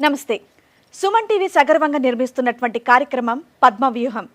నమస్తే. సుమన్ టీవీ సగర్వంగా నిర్మిస్తున్నటువంటి కార్యక్రమం పద్మవ్యూహం.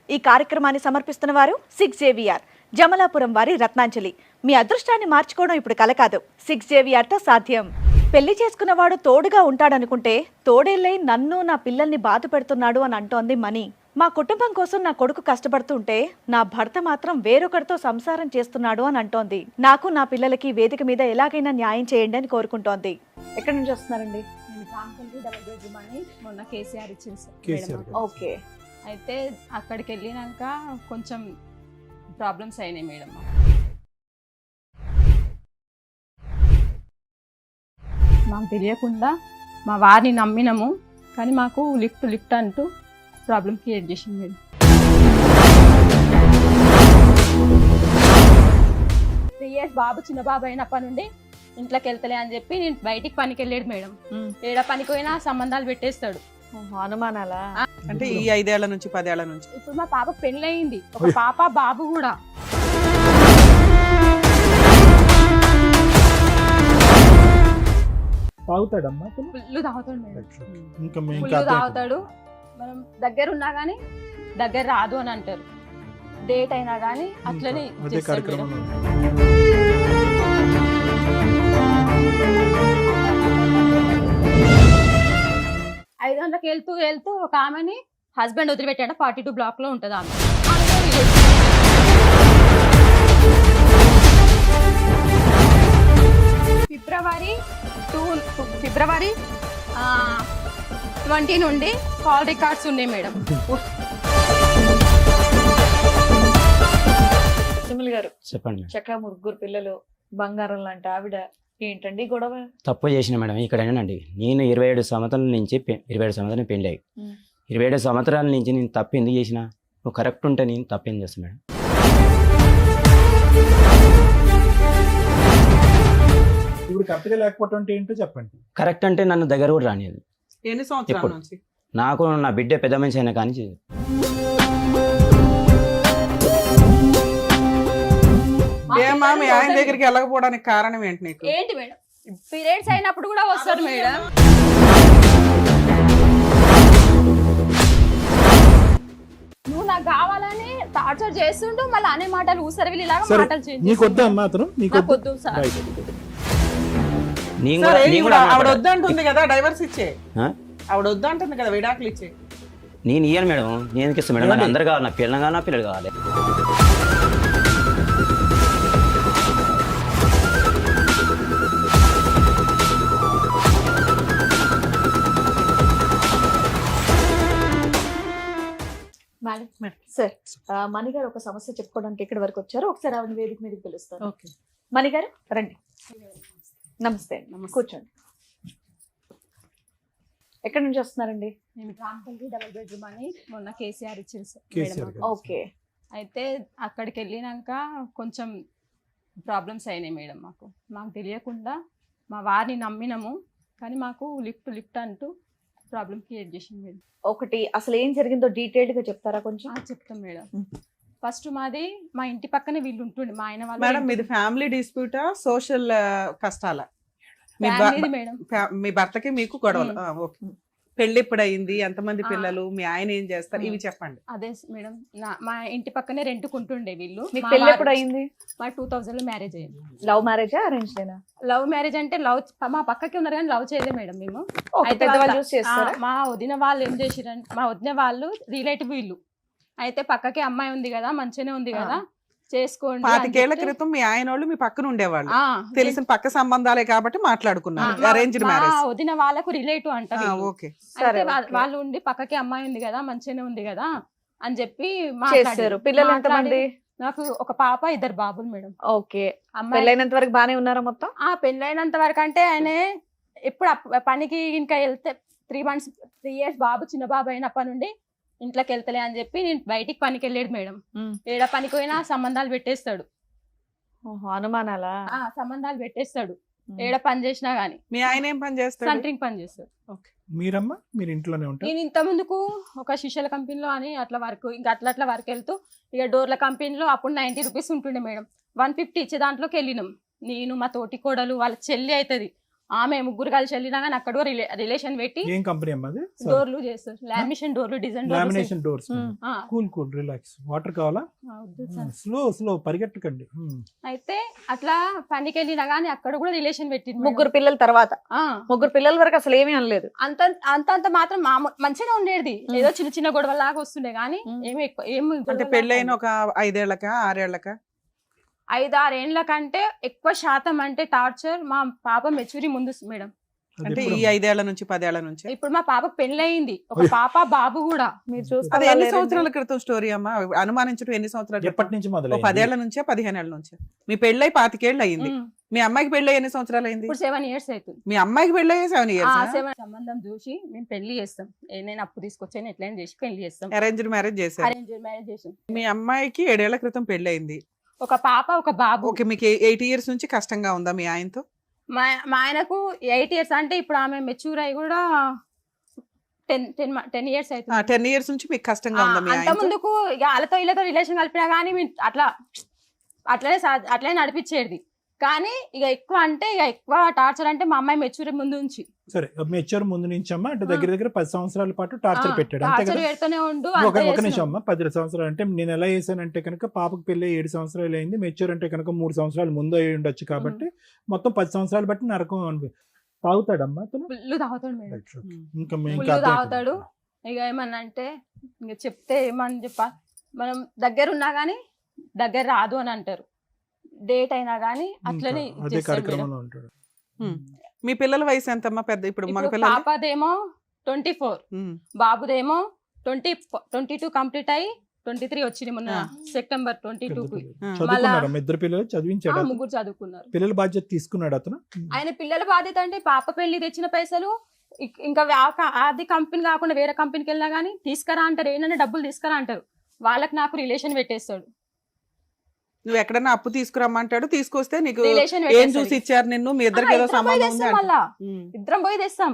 ఈ కార్యక్రమాన్ని సమర్పిస్తున్న వారు 6JVR జమలాపురం వారి రత్నాంజలి. మీ అదృష్టాన్ని మార్చుకోవడం ఇప్పుడు కల కాదు, 6JVRతో సాధ్యం. పెళ్లి చేసుకున్నవాడు తోడుగా ఉంటాడనుకుంటే తోడేళ్ళై నన్ను నా పిల్లల్ని బాధ పెడుతున్నాడు అని అంటోంది మనీ. మా కుటుంబం కోసం నా కొడుకు కష్టపడుతుంటే నా భర్త మాత్రం వేరొకరితో సంసారం చేస్తున్నాడు అని అంటోంది. నాకు నా పిల్లలకి వేదిక మీద ఎలాగైనా న్యాయం చేయండి అని కోరుకుంటోంది. ఎక్కడి నుంచి వస్తున్నారండి? మొన్న కేసీఆర్ ఇచ్చింది. ఓకే. అయితే అక్కడికి వెళ్ళినాక కొంచెం ప్రాబ్లమ్స్ అయినాయి మేడం. మాకు తెలియకుండా మా వారిని నమ్మినాము, కానీ మాకు లిఫ్ట్ అంటూ ప్రాబ్లం క్రియేట్ చేసింది మేడం. 3 years బాబు చిన్న బాబు అయినప్పటి నుండి ఇంట్లోకి వెళ్తలే అని చెప్పి నేను బయటికి పనికి వెళ్ళాడు మేడం. ఏడా పనికి పోయినా సంబంధాలు పెట్టేస్తాడు. అనుమానాలా? అంటే ఈ 5 ఏళ్ల నుంచి 10 ఏళ్ల నుంచి. ఇప్పుడు మా పాప పెళ్ళయింది, ఒక పాప బాబు కూడా. తాగుతాడమ్మా ఫుల్ తాగుతాడు మేడం, ఇంకా ఫుల్ తాగుతాడు. మనం దగ్గర ఉన్నా కానీ దగ్గర రాదు అని అంటారు. డేట్ అయినా కానీ అట్లనే చేస్తాడు మేడం. 5 గంటలకు వెళ్తూ ఒక ఆమెని హస్బెండ్ వదిలిపెట్టాడు. 42 బ్లాక్ లో ఉంటుంది ఆమె. ఫిబ్రవరి 20 నుండి కాల్ రికార్డ్స్ ఉన్నాయి మేడం. సుమల్ గారు చెప్పండి. చక్కగా 3 పిల్లలు, బంగారం లాంటి ఆవిడ, ఏంటండి గొడవ? తప్పు చేసిన మేడం ఇక్కడేనండి. నేను 27 సంవత్సరాల నుంచి 27 సంవత్సరాలు పెళ్ళి అయ్యి 27 సంవత్సరాల నుంచి నేను తప్పు ఎందుకు చేసిన? నువ్వు కరెక్ట్ ఉంటే నేను తప్పు ఏం చేస్తాను మేడం? ఇప్పుడు కరెక్ట్గా లేకపోవటం అంటే ఏంటో చెప్పండి. కరెక్ట్ అంటే నన్ను దగ్గర కూడా రానియదు. ఎన్ని సంవత్సరాల నుంచి? నాకు నా బిడ్డ పెద్ద మనిషి అయినా కానీ ఏమా మీ ఆయన దగ్గరికి వెళ్ళకపోవడానికి కారణం ఏంటి నీకు? ఏంటి మేడం? పీరియడ్స్ అయినప్పుడు కూడా వస్తారు మేడం. నువ్వు నాకు కావాలని టార్చర్ చేస్తుంటూ మళ్ళీ అనే మాటలు ఊసరవిల్లి లాగా మాటలు చేసి నీకు వద్దా అమ్మా అతను? వద్దు సార్. ఆవిడ వద్దంటుంది కదా, డైవర్స్ ఇచ్చే. ఆవిడ వద్దంటుంది కదా, విడాకులు ఇచ్చే. నేను ఇయ్యాను మేడం. నేను ఎందుకు ఇస్తాను మేడం? నాకు అందరు కావాలి, నా పిల్లలు కావాలి, నా పిల్లలు కావాలి. సార్, మణిగారు ఒక సమస్య చెప్పుకోవడానికి ఇక్కడి వరకు వచ్చారు. ఒకసారి ఆవిడ వేదిక మీదకి పిలుస్తాను. మణిగారు రండి. నమస్తే. కూర్చోండి. ఎక్కడి నుంచి వస్తున్నారండి? నేను రాంపల్లి డబుల్ బెడ్రూమ్ అని మొన్న కేసీఆర్ ఇచ్చింది. ఓకే. అయితే అక్కడికి వెళ్ళినాక కొంచెం ప్రాబ్లమ్స్ అయినాయి మేడం. మాకు తెలియకుండా మా వారిని నమ్మినాము, కానీ మాకు లిఫ్ట్ అంటూ ప్రాబ్లం క్రియేట్ చేసింది మేడం. ఒకటి అసలు ఏం జరిగిందో డీటెయిల్డ్ గా చెప్తారా కొంచెం? చెప్తాం మేడం. ఫస్ట్ మాది మా ఇంటి పక్కనే వీళ్ళు ఉంటుండే, మా ఆయన వాళ్ళు. మేడం మీది ఫ్యామిలీ డిస్ప్యూటా, సోషల్ కష్టాలా? మేడం మీ భర్తకి మీకు గొడవలు? పెళ్లి ఇప్పుడు అయింది, ఎంతమంది పిల్లలు, మీ ఆయన ఏం చేస్తారు, ఇవి చెప్పండి. అదే మేడం, మా ఇంటి పక్కనే రెంట్కుంటుండే వీళ్ళు. పెళ్లి ఎప్పుడు అయింది? మా 2000 లో మ్యారేజ్ అయింది. లవ్ మ్యారేజా అరేంజ్డేనా? లవ్ మ్యారేజ్ అంటే మా పక్కకి ఉన్నారు కానీ లవ్ చేయలేదు మేడం మేము. అయితే మా వదిన వాళ్ళు ఏం చేసిరంటే, మా వదిన వాళ్ళు రిలేటివ్ వీళ్ళు. అయితే పక్కకి అమ్మాయి ఉంది కదా, మంచిగానే ఉంది కదా, చేసుకోండి. 25 ఏళ్ల క్రితం మీ ఆయన వాళ్ళు మీ పక్కన ఉండేవాళ్ళు, తెలిసిన పక్క సంబంధాలే కాబట్టి మాట్లాడుకున్నారు. Arranged marriage. వదిన వాళ్ళకు రిలేటివ్ అంట. వాళ్ళు ఉండి పక్కకి అమ్మాయి ఉంది కదా, మంచిగానే ఉంది కదా అని చెప్పి మాట్లాడారు. పిల్లలు ఎంతమంది? నాకు ఒక పాప, 2 బాబులు మేడం. ఓకే. పెళ్ళైనంత వరకు బానే ఉన్నారా మొత్తం? పెళ్ళైనంత వరకు అంటే ఆయన ఎప్పుడు పనికి ఇంకా వెళ్తే 3 years బాబు చిన్న బాబు అయినప్పటి నుండి ఇంట్లోకి వెళ్తలే అని చెప్పి నేను బయటికి పనికి వెళ్ళాడు మేడం. ఏడా పనికి పోయినా సంబంధాలు పెట్టేస్తాడు. అనుమానాలా? సంబంధాలు పెట్టేస్తాడు ఏడా పని చేసినా గానీ. మీ ఆయన ఏం పని చేస్తాడు? సెంటరింగ్ పని చేస్తాడు. మీరమ్మా మీరు ఇంట్లోనే ఉంటారు? నేను ఇంత ముందుకు ఒక శిష్యుల కంపెనీలో అని అట్లా వర్క్ ఇంకా అట్లా వర్క్ వెళ్తూ ఇక డోర్ల కంపెనీలో అప్పుడు 90 రూపీస్ ఉంటుండే మేడం. 150 ఇచ్చే దాంట్లోకి వెళ్ళినాం. నేను మా తోటి కోడలు వాళ్ళ చెల్లి అవుతుంది, ఆమె ముగ్గురు కలిసి వెళ్ళినా కానీ అక్కడ రిలేషన్ పెట్టి ఏం కంపెనీ అమ్మా అది? డోర్లు చేస్తారు, లామినేషన్ డోర్లు, design lamination doors. Cool relax. Water కావాలా? స్లో పరిగెట్టకండి. అయితే అట్లా పనికి వెళ్ళినా కానీ అక్కడ కూడా రిలేషన్ పెట్టింది. ముగ్గురు పిల్లల తర్వాత ముగ్గురు పిల్లల వరకు అసలు ఏమీ అనలేదు. అంత మాత్రం మంచిగా ఉండేది. ఏదో చిన్న చిన్న గొడవ లాగా వస్తుండే కానీ ఏమి ఎక్కువ ఏమి అంటే పెళ్ళైన ఒక 5 ఏళ్లకా 6 ఏళ్లకా? 5-6 ఏండ్ల కంటే ఎక్కువ శాతం అంటే టార్చర్ మా పాప మెచ్యూరి ముందు మేడం. అంటే ఈ 5 ఏళ్ల నుంచి 10 ఏళ్ల నుంచి? ఇప్పుడు మా పాప పెళ్ళయింది, ఒక పాప బాబు కూడా. మీరు అది ఎన్ని చూస్తే సంవత్సరాల క్రితం స్టోరీ అమ్మా? అనుమానించడం ఎన్ని సంవత్సరాలు? ఎప్పటి నుంచి మొదలు? 10 ఏళ్ల నుంచే 15 ఏళ్ల నుంచే? మీ పెళ్ళై 25 ఏళ్ళు అయింది. మీ అమ్మాయికి పెళ్ళి ఎన్ని సంవత్సరాలు అయింది? ఇప్పుడు 7 years అవుతుంది. మీ అమ్మాయికి పెళ్ళి 7 ఇయర్స్? 7 సంబంధం చూసి మేము పెళ్లి చేస్తాం. నేను అప్పు తీసుకొచ్చాను, ఎట్లయినా చేసి పెళ్లి చేస్తాం. అరేంజ్డ్ మ్యారేజ్ చేశారు. అరేంజ్ మ్యారేజ్ చేసాం. మీ అమ్మాయికి 7 ఏళ్ల క్రితం పెళ్లి అయింది. ఒక పాప ఒక బాబు. ఓకే, మీకు 8 ఇయర్స్ నుంచి కష్టంగా ఉందా మీ ఆయనతో? మా ఆయనకు 8 years అంటే ఇప్పుడు ఆమె మెచ్యూర్ అయ్యి కూడా 10 years అవుతుంది. 10 ఇయర్స్ నుంచి మీకు కష్టంగా ఉందా మీ అంత ఆయనతో? ముందుకు ఇక వాళ్ళతో వీళ్ళతో రిలేషన్ కలిపినా కానీ అట్లనే నడిపించేది. కానీ ఇక ఎక్కువ అంటే ఇక ఎక్కువ టార్చర్ అంటే మా అమ్మాయి మెచ్యూర్ ముందు నుంచి. సరే మెచ్యూర్ ముందు నుంచి అమ్మా అంటే దగ్గర 10 సంవత్సరాల పాటు టార్చర్ పెట్టాడు అంతే టార్చర్ కదా? పెడుతూనే ఉండు. ఒక నిమిషం అమ్మా. 10 సంవత్సరాలు అంటే నేను ఎలా చేశానంటే కనుక పాపకు పెళ్లి 7 సంవత్సరాలు అయింది, మెచ్యూర్ అంటే కనుక 3 సంవత్సరాలు ముందు అయి ఉండొచ్చు కాబట్టి మొత్తం 10 సంవత్సరాలు బట్టి నరకం తాగుతాడమ్మా అతను? ఫుల్ తాగుతాడు మేడం, ఇంకా ఫుల్ తాగుతాడు. ఇక ఏమన్నా అంటే ఇక చెప్తే ఏమని మనం దగ్గర ఉన్నా గానీ దగ్గర రాదు అని అంటారు. డేట్ అయినా గానీ అట్లనే అదే కార్యక్రమంలో ఉంటాడు. మీ పిల్లల వయసు ఎంతమ్మా? పెద్ద ఇప్పుడు మగ పిల్లలు? పాపదేమో 24, బాబుదేమో 22 కంప్లీట్ అయ్యి 23 వచ్చింది మొన్న సెప్టెంబర్ 22కి. చదువుకున్నాడు ఇద్దరు పిల్లలు? చదివించాడు? ముగ్గురు చదువుకున్నారు. పిల్లల బాధ్యత తీసుకున్నాడు అతను? ఆయన పిల్లల బాధ్యత అంటే పాప పెళ్లి తెచ్చిన పైసలు ఇంకా అది కంపెనీ కాకుండా వేరే కంపెనీకి వెళ్ళినా గానీ తీసుకురా అంటారు, ఏంటంటే డబ్బులు తీసుకురా అంటారు. వాళ్ళకి నాకు రిలేషన్ పెట్టేస్తాడు. నువ్వు ఎక్కడన్నా అప్పు తీసుకురమ్మంటాడు, తీసుకొస్తే నీకు రిలేషన్ ఏం చూసి ఇచ్చారు నిన్ను? మీ ఇద్దరికి ఏదో సంబంధం ఉంది అంటాడు. మళ్ళా ఇద్దరం పోయి తెస్తాం,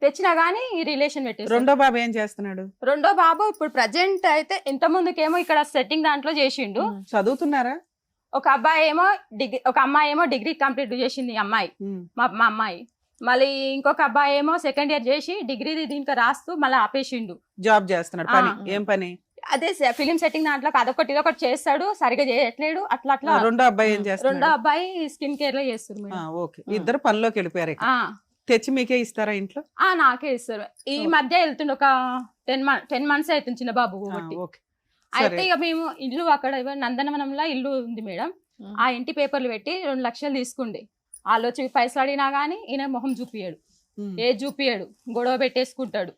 తెచ్చినా గానీ ఈ రిలేషన్ పెట్టేస్తాడు. రెండో బాబు ఏం చేస్తున్నాడు? రెండో బాబు ఇప్పుడు ప్రజెంట్ అయితే ఇంత ముందుకేమో ఇక్కడ సెట్టింగ్ దాంట్లో చేసిండు. చదువుతున్నారా? ఒక అబ్బాయి ఏమో ఒక అమ్మాయి ఏమో డిగ్రీ కంప్లీట్ చేసింది అమ్మాయి, మా అమ్మాయి. మళ్ళీ ఇంకొక అబ్బాయి ఏమో 2nd year చేసి డిగ్రీ దీనికి రాస్తూ మళ్ళీ ఆపేసిండు. జాబ్ చేస్తున్నాడు. పని ఏం పని? అదే ఫిలిం సెట్టింగ్ దాంట్లో అదొకటి ఇదొకటి చేస్తాడు, సరిగా చేయట్లేడు. అట్లా రెండో అబ్బాయి ఏం చేస్తాడు? రెండో అబ్బాయి స్కిన్ కేర్ లో చేస్తారు. ఓకే, ఇద్దరు పనిలోకి వెళ్ళిపోయారు. తెచ్చి మీకే ఇస్తారా ఇంట్లో? నాకే ఇస్తారు. ఈ మధ్య వెళ్తుండే ఒక 10 months అవుతుంది చిన్న బాబు కాబట్టి. అయితే ఇక మేము ఇల్లు అక్కడ నందనవనంలో ఇల్లు ఉంది మేడం, ఆ ఇంటి పేపర్లు పెట్టి 2 లక్షలు తీసుకుండే. వాళ్ళు వచ్చి పైసలు అడిగినా గానీ ఈయన మొహం చూపియాడు, ఏది చూపియాడు, గొడవ పెట్టేసుకుంటాడు.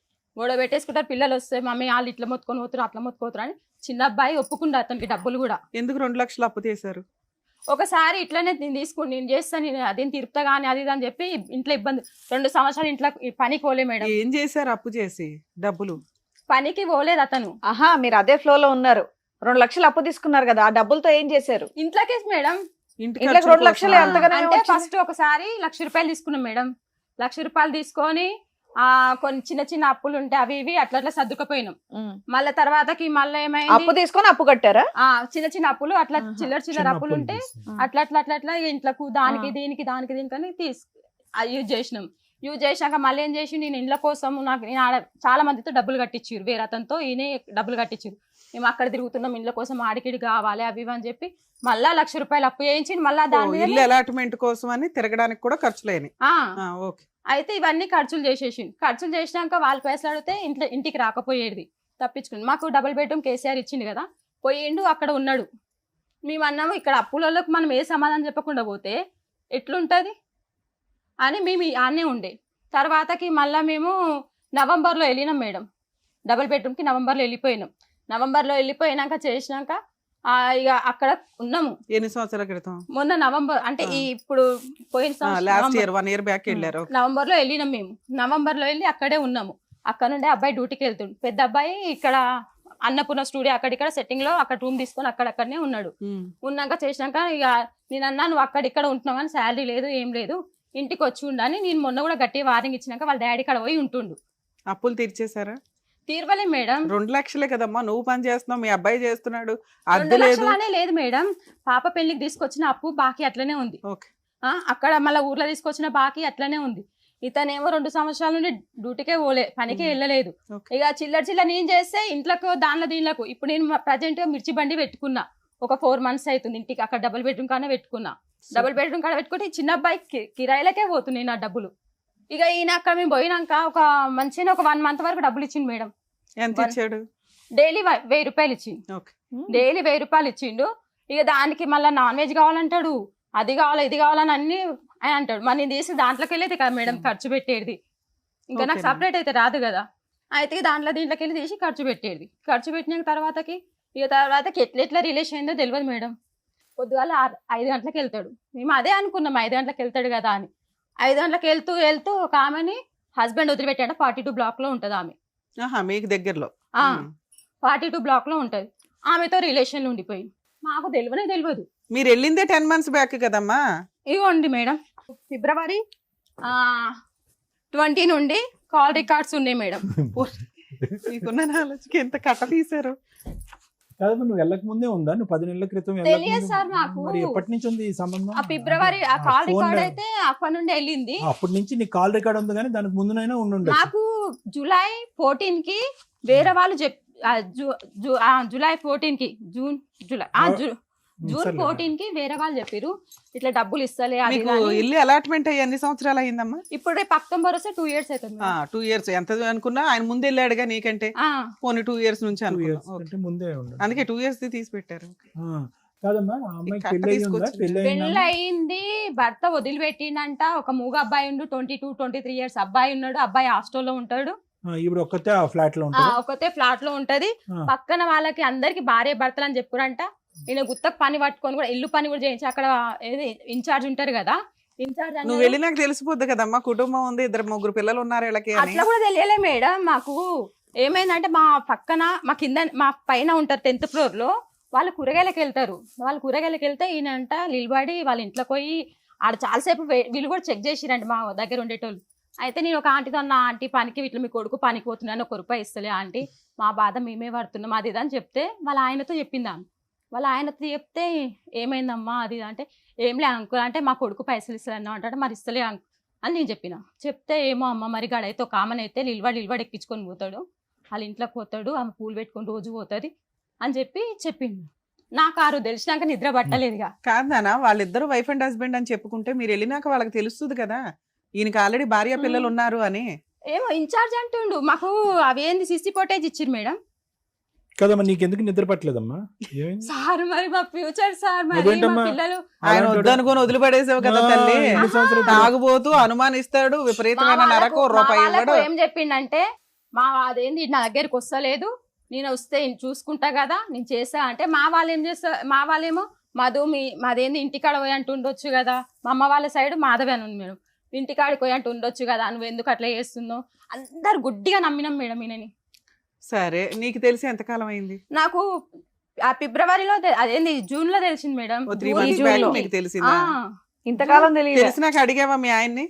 పిల్లలు వస్తే మమ్మీ వాళ్ళు ఇట్లా మొత్తుకొని పోతారు అట్లా మొత్తుకోతారు అని చిన్న అబ్బాయి ఒప్పుకుంటా అతనికి డబ్బులు కూడా. ఎందుకు 2 లక్షలు అప్పు చేశారు? ఒకసారి ఇట్లనే నేను చేస్తాను, నేను అదేం తిరుపుతా గానీ అది అని చెప్పి ఇంట్లో ఇబ్బంది. 2 సంవత్సరాలు ఇంట్లో పనికి పోలే మేడం. ఏం చేశారు అప్పు చేసి డబ్బులు? పనికి పోలేదు అతను. మీరు అదే ఫ్లో లో ఉన్నారు. 2 లక్షలు అప్పు తీసుకున్నారు కదా, ఆ డబ్బులతో ఏం చేశారు? ఇంట్లోకే మేడం. ఇంట్లోకి 2 లక్షలు ఎంతగానో అంటే ఫస్ట్ ఒకసారి 1 లక్ష రూపాయలు తీసుకున్నాం మేడం. 1 లక్ష రూపాయలు తీసుకొని కొన్ని చిన్న చిన్న అప్పులు ఉంటే అవి ఇవి అట్లా సర్దుకుపోయినాం. మళ్ళీ తర్వాతకి మళ్ళీ ఏమైంది, అప్పు తీసుకొని అప్పు కట్టారా? చిన్న అప్పులు అట్లా చిల్లర అప్పులు ఉంటే అట్లా ఇంట్లకు దానికి దీనికి అని యూజ్ చేసినాం. యూజ్ చేసినాక మళ్ళీ ఏం చేసి నేను ఇండ్ల కోసం నేను చాలా మందితో డబ్బులు కట్టించారు, వేరే అతనితో ఈయన డబ్బులు కట్టించారు. మేము అక్కడ తిరుగుతున్నాం ఇండ్ల కోసం, ఆడికిడి కావాలి అవి ఇవి అని చెప్పి మళ్ళా 1 లక్ష రూపాయలు అప్పు చేయించి మళ్ళా దాని ఇల్లు అలాట్మెంట్ కోసం అని తిరగడానికి కూడా ఖర్చులేని. అయితే ఇవన్నీ ఖర్చులు చేసినాక వాళ్ళు పైసలు అడిగితే ఇంటికి రాకపోయేది, తప్పించుకుంది. మాకు డబుల్ బెడ్రూమ్ కేసీఆర్ ఇచ్చింది కదా, పోయిండు అక్కడ ఉన్నాడు. మేము అన్నాము ఇక్కడ అప్పులలోకి మనం ఏ సమాధానం చెప్పకుండా పోతే ఎట్లుంటది అని మేము ఆనే ఉండే. తర్వాతకి మళ్ళీ మేము నవంబర్లో వెళ్ళినాం మేడం, డబుల్ బెడ్రూమ్కి నవంబర్లో వెళ్ళిపోయినాం. నవంబర్లో వెళ్ళిపోయినాక చేసినాక ఇక అక్కడ ఉన్నాము. ఎన్ని సంవత్సరాల క్రితం? మొన్న నవంబర్ అంటే ఇప్పుడు పోయిన లాస్ట్ ఇయర్ 1 year బ్యాక్ వెళ్ళారు. నవంబర్లో వెళ్ళినాం మేము. నవంబర్లో వెళ్ళి అక్కడే ఉన్నాము. అక్కడ నుండి అబ్బాయి డ్యూటీకి వెళ్తుండు. పెద్ద అబ్బాయి ఇక్కడ అన్నపూర్ణ స్టూడియో అక్కడిక్కడ సెట్టింగ్ లో అక్కడ రూమ్ తీసుకొని అక్కడనే ఉన్నాడు. ఉన్నాక చేసినాక ఇక నేను అన్నా నువ్వు అక్కడిక్కడ ఉంటున్నావు కానీ శాలరీ లేదు ఏం లేదు, ఇంటికి వచ్చి ఉండని. నేను మొన్న కూడా గట్టి వార్నింగ్ ఇచ్చినాక వాళ్ళ డాడీ ఇక్కడ పోయి ఉంటుండు. అప్పులు తీర్చేశారా? తీర్వలే మేడం. 2 లక్షలే కదమ్మా, నువ్వు పని చేస్తున్నావు, మీ అబ్బాయి చేస్తున్నాడు, 2 అద్దె లేదు. లక్షలు అనే లేదు మేడం. పాప పెళ్లికి తీసుకొచ్చిన అప్పు బాకీ అట్లనే ఉంది. ఓకే. అక్కడ మళ్ళీ ఊర్లో తీసుకొచ్చిన బాకీ అట్లనే ఉంది. ఇతనేమో 2 సంవత్సరాల నుండి డ్యూటీకే పోలే, పనికి వెళ్ళలేదు. ఓకే. ఇక చిల్లర నేను చేస్తే ఇంట్లోకి దానిలో దీనిలకు ఇప్పుడు నేను ప్రజెంట్ గా మిర్చి బండి పెట్టుకున్నా. ఒక 4 months అవుతుంది. ఇంటికి అక్కడ డబుల్ బెడ్రూమ్ కానే పెట్టుకున్నా. డబుల్ బెడ్రూమ్ కాడ పెట్టుకుంటే చిన్న అబ్బాయి కిరాయిలకే పోతున్నాయి నా డబ్బులు. ఇక ఈయన అక్కడ మేము పోయినాక ఒక మంచిగా ఒక 1 month వరకు డబ్బులు ఇచ్చిండు మేడం. ఎంత ఇచ్చాడు? డైలీ 1000 రూపాయలు ఇచ్చిండు. ఓకే. డైలీ 1000 రూపాయలు ఇచ్చిండు. ఇక దానికి మళ్ళీ నాన్ వెజ్ కావాలంటాడు, అది కావాలి ఇది కావాలని అన్ని అని అంటాడు. మరి నేను తీసి దాంట్లోకి వెళ్ళేది కదా మేడం ఖర్చు పెట్టేది. ఇంకా నాకు ఓకే. సపరేట్ అయితే రాదు కదా. అయితే దీంట్లోకి వెళ్ళి తీసి ఖర్చు పెట్టేది. ఖర్చు పెట్టిన తర్వాతకి ఎట్లా రిలేషన్ అయిందో తెలియదు మేడం. పొద్దుగాల 5 గంటలకు వెళ్తాడు. మేము అదే అనుకున్నాం 5 గంటలకు వెళ్తాడు కదా అని. 5 గంటలకు వెళ్తూ ఒక ఆమెని హస్బెండ్ వదిలిపెట్టాడు. 42 block లో ఉంటది ఆమె. ఆహా, మీకు దగ్గరలో. 42 block లో ఉంటది. ఆమెతో రిలేషన్లో ఉండిపోయింది. మాకు తెలియదు. మీరు వెళ్ళిందే 10 months బ్యాక్ కదమ్మా. ఇవ్వండి మేడం. ఫిబ్రవరి 20 నుండి కాల్ రికార్డ్స్ ఉన్నాయి మేడం. మీకున్న నాలెడ్జ్కి ఎంత కట్ట తీశారు. కాదమ్మా, నువ్వు వెళ్ళక ముందే ఉందా? నువ్వు 10 నెలల క్రితం వెళ్ళక తెలియదు ముందు- సార్ మాకు. మరి ఎప్పటి నుంచి ఉంది ఈ సంబంధం? ఫిబ్రవరి ఆ కాల్ ఫోన్ రికార్డ్ లో- అయితే అప్పటి నుండి వెళ్ళింది. అప్పటి నుంచి నీ కాల్ రికార్డ్ ఉంది, కానీ దానికి ముందునైనా ఉండుండొచ్చు. నాకు జూలై 14 కి వేరే వాళ్ళు జూలై 14 కి జూన్ 14 కి వేరే వాళ్ళు చెప్పారు ఇట్లా డబ్బులు ఇస్తలే అది మీకు ఇది అని. ఇల్లు అలాట్మెంట్ అయ్యి ఎన్ని సంవత్సరాలు అయిందమ్మా? ఇప్పుడు రేపు అక్టోబర్ వస్తే 2 years అవుతుంది మేడం. 2 years. ఎంత అనుకున్నా ఆయన ముందు వెళ్ళాడుగా నీకంటే. ఆ, పోనీ 2 years నుంచి 2 అనుకున్నా. years okay. అంటే ముందే ఉండు. అందుకే 2 years తీసి పెట్టారు. కాదమ్మా, ఆ అమ్మాయికి కట్ట పెళ్లి అయ్యి ఉందా? తీసుకొచ్చింది. పెళ్లి పెళ్ళి అయిందా? అయింది. భర్త వదిలిపెట్టిండంట. ఒక మూగ అబ్బాయి ఉండు 22-23 years అబ్బాయి ఉన్నాడు. అబ్బాయి హాస్టల్లో ఉంటాడు. ఇప్పుడు ఒక్కతే ఆ ఫ్లాట్ లో ఉంటుంది. ఒకతే ఫ్లాట్ లో ఉంటది. పక్కన వాళ్ళకి అందరికి భార్య భర్తలు అని చెప్పురంట. ఈయన గుత్తకు పని పట్టుకొని కూడా ఇల్లు పని కూడా చేయించి అక్కడ ఏది ఇన్ఛార్జ్ ఉంటారు కదా, ఇన్ఛార్జ్ నువ్వు వెళ్ళి నాకు తెలిసిపోద్ది కదమ్మా, కుటుంబం ఉంది, 2-3 పిల్లలు ఉన్నారు వీళ్ళకి అని. అట్లా కూడా తెలియలే మేడం. మాకు ఏమైందంటే మా పక్కన మా కింద మా పైన ఉంటారు 10th floor లో. వాళ్ళు కూరగాయలకు వెళ్తారు. వాళ్ళు కూరగాయలకు వెళ్తే ఈయన అంట నిలబడి వాళ్ళ ఇంట్లోకి పోయి ఆడ చాలాసేపు వీళ్ళు కూడా చెక్ చేసిరండి మా దగ్గర ఉండేటోళ్ళు. అయితే నేను ఒక ఆంటీతో అన్న, ఆంటీ పనికి ఇట్లా మీ కొడుకు పనికి పోతున్నాను, 1 రూపాయి ఇస్తలే ఆంటీ, మా బాధ మేమే పడుతున్నాం అది ఇది అని చెప్తే వాళ్ళ ఆయనతో చెప్పింది ఆమె. వాళ్ళ ఆయనతో చెప్తే ఏమైందమ్మా అది ఇది అంటే, ఏం లే అంకుల్ అంటే మా కొడుకు పైసలు ఇస్తలేను అంటే, మరి ఇస్తలే అంకుల్ అని నేను చెప్పిన. చెప్తే ఏమో అమ్మ మరి గాడైతే ఒక ఆమెను అయితే నిలబడి ఎక్కించుకొని పోతాడు, వాళ్ళ ఇంట్లోకి పోతాడు, ఆమె పూలు పెట్టుకొని రోజు పోతుంది అని చెప్పిండు. నాకు ఆ రోజు తెలిసినాక నిద్ర పట్టలేదుగా. కాదనా, వాళ్ళిద్దరు వైఫ్ అండ్ హస్బెండ్ అని చెప్పుకుంటే మీరు వెళ్ళినాక వాళ్ళకి తెలుస్తుంది కదా ఈయనకి ఆల్రెడీ భార్య పిల్లలు ఉన్నారు అని. ఏమో ఇన్ఛార్జ్ అంటుండు. మాకు అవేంది సిసి ఫోటేజ్ ఇచ్చిరు మేడం. కదమ్మా, నీకెందుకు నిద్ర పట్టలేదమ్మా? ఏమైంది? సార్ మరి మా ఫ్యూచర్ సార్ మరి మా అదేంటమ్మా? పిల్లలు ఆయన వద్దనుకొని వదిలిపడేసావు కదా తల్లి. ఎన్ని సంవత్సరాలు? తాగుబోతూ అనుమానిస్తాడు, విపరీతమైన నరకు, రూపాయి ఇవ్వడు. ఏం చెప్పిండంటే, మా అదేంది నా దగ్గరికి వస్తలేదు, నేను వస్తే చూసుకుంటా కదా నేను చేస్తా అంటే, మా వాళ్ళు ఏం చేస్తారు, మా వాళ్ళేమో మాదేంది ఇంటికాడ పోయి అంటూ ఉండొచ్చు కదా, మా అమ్మ వాళ్ళ సైడ్ మాధవి అని ఉంది మేడం, ఇంటికాడికి పోయి అంటూ ఉండొచ్చు కదా, నువ్వు ఎందుకు అట్లా చేస్తున్నావు, అందరు గుడ్డిగా నమ్మినాం మేడం ఈయనని. సరే, నీకు తెలిసి ఎంతకాలం అయింది? నాకు ఆ ఫిబ్రవరిలో అదేంది జూన్ లో తెలిసింది మేడం. 3 months జూన్ back లో. మీకు తెలిసిందా? ఇంతకాలం తెలియదు. తెలిసినాక అడిగావా మీ ఆయన్ని?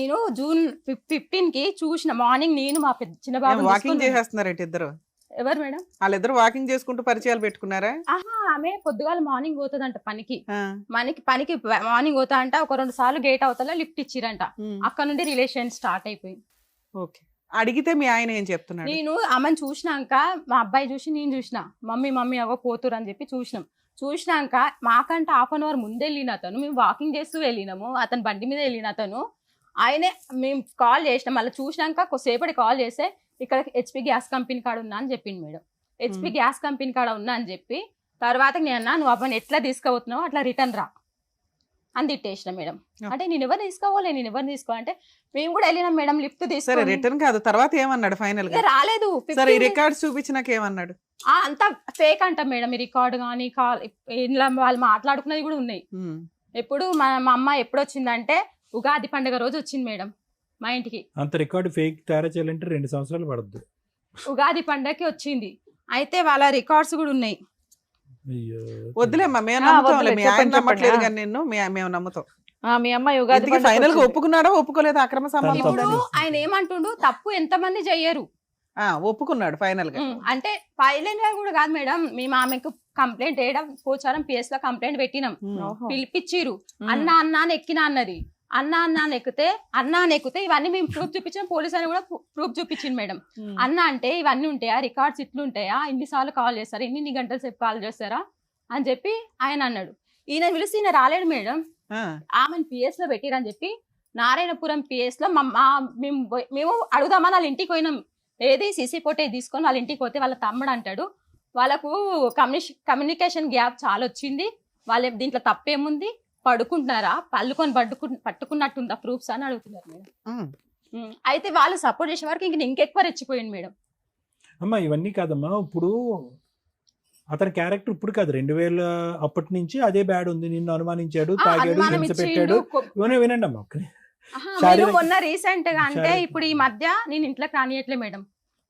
నేను జూన్ 15 కి చూసిన మార్నింగ్, నేను మా చిన్న బాబు వాకింగ్ చేసేస్తున్నారంటే ఇద్దరు? ఎవరు మేడం? వాళ్ళిద్దరు వాకింగ్ చేసుకుంటూ పరిచయాలు పెట్టుకున్నారా? ఆమె పొద్దుగాల మార్నింగ్ పోతుందంట పనికి. ఆ. పనికి మార్నింగ్ పోతా అంట. ఒక 2 సార్లు గేట్ అవతల లిఫ్ట్ ఇచ్చిరంట. ఉమ్. అక్కడ నుండి రిలేషన్ స్టార్ట్ అయిపోయింది. ఓకే. అడిగితే మీ ఆయన ఏం చెప్తున్నాడు? నేను ఆమెను చూసినాక మా అబ్బాయి చూసి నేను చూసిన, మమ్మీ అవో పోతురు అని చెప్పి చూసినాక మాకంటే 1/2 an hour ముందు వెళ్ళిన అతను, మేము వాకింగ్ చేస్తూ వెళ్ళినాము, అతను బండి మీద వెళ్ళిన అతను, ఆయనే మేము కాల్ చేసినాం. మళ్ళీ చూసినాక కొద్దిసేపటి కాల్ చేస్తే ఇక్కడ హెచ్పి గ్యాస్ కంపెనీ కాడ ఉన్నా అని చెప్పింది మేడం. హెచ్పి గ్యాస్ కంపెనీ కాడ ఉన్నా అని చెప్పి తర్వాత నేను అన్నా, నువ్వు అబ్బాయిని ఎట్లా తీసుకుపోతున్నావు అట్లా రిటర్న్ రా అని తిట్టేసిన మేడం. అంటే నేను ఎవరు తీసుకోవాలంటే మేము కూడా వెళ్ళినాం మేడం లిఫ్ట్ సరే, తీసుకొని. రిటర్న్ కాదు, తర్వాత ఏమన్నాడు ఫైనల్ గా? రాలేదు. సరే, ఈ రికార్డ్స్ చూపించినాక ఏమన్నాడు? అంతా ఫేక్ అంట మేడం. ఈ రికార్డ్ కానీ ఇలా వాళ్ళు మాట్లాడుకున్నది కూడా ఉన్నాయి. ఉమ్. ఎప్పుడు మా అమ్మ ఎప్పుడు వచ్చిందంటే ఉగాది పండుగ రోజు వచ్చింది మేడం మా ఇంటికి. అంత రికార్డు ఫేక్ తయారు చేయాలంటే 2 సంవత్సరాలు పడుతుంది. ఉగాది పండుగకి వచ్చింది. అయితే వాళ్ళ రికార్డ్స్ కూడా ఉన్నాయి. అయ్యో. వద్దులేమ్మా, మేము నమ్ముతాంలే. వద్దులే, మీ ఆయన చెప్పండి, నమ్మట్లేదు చెప్పండి. కానీ నిన్ను మేము నమ్ముతాం. మీ అమ్మాయి ఉగాది ఇంతకీ పండుగకు ఫైనల్ గా వచ్చింది. ఒప్పుకున్నాడా ఒప్పుకోలేదా అక్రమ సంబంధం ఇప్పుడు ఉందని? ఆయన ఏమంటుండు, తప్పు ఎంతమంది చెయ్యరు. ఒప్పుకున్నాడు ఫైనల్ గా. అంటే ఫైనల్ గా కూడా కాదు మేడం, మేము ఆమెకు కంప్లైంట్ వేయడం పోచారం PS లో కంప్లైంట్ పెట్టినాం. ఓహో. పిలిపించిరు. ఉమ్. అన్న అన్న అని ఎక్కినా అన్నది. అన్న అని ఎక్కితే ఇవన్నీ మేము ప్రూఫ్ చూపించాం. పోలీస్ అని కూడా ప్రూఫ్ చూపించింది మేడం. ఉమ్. అన్న అంటే ఇవన్నీ ఉంటాయా, రికార్డ్స్ ఇట్లు ఉంటాయా, ఇన్నిసార్లు కాల్ చేస్తారా, ఇన్ని గంటల సేపు కాల్ చేస్తారా అని చెప్పి ఆయన అన్నాడు. ఈయన పిలిచి ఈయన రాలేడు మేడం. ఆ, ఆమెను PS లో పెట్టిరని చెప్పి నారాయణపురం PS లో మేము అడుగుదామని వాళ్ళ ఇంటికి పోయినాం. ఏది సీసీ ఫోటేజ్ తీసుకొని వాళ్ళ ఇంటికి పోతే వాళ్ళ తమ్ముడు అంటాడు, వాళ్ళకు కమ్యూనికేషన్ గ్యాప్ చాలా వచ్చింది, వాళ్ళ దీంట్లో తప్పేముంది, పడుకుంటున్నారా, పట్టుకున్నట్టుందా ప్రూఫ్స్ అని అడుగుతున్నారు మేడం. అయితే వాళ్ళు సపోర్ట్ చేసే వరకు ఇంకెక్కువ రెచ్చిపోయింది మేడం. అమ్మా ఇవన్నీ కాదమ్మా, ఇప్పుడు అతని క్యారెక్టర్ ఇప్పుడు కాదు 2000 అప్పటి నుంచి అదే బ్యాడ్ ఉంది. నిన్ను అనుమానించాడు, తాగాడు, అనుమానం హింస ఇచ్చిండు. పెట్టాడు. ఇవన్నీ వినండి అమ్మా. మీరు శారీరక- మొన్న రీసెంట్ గా అంటే శారీరక- ఇప్పుడు ఈ మధ్య నేను ఇంట్లోకి రానియట్లే మేడం,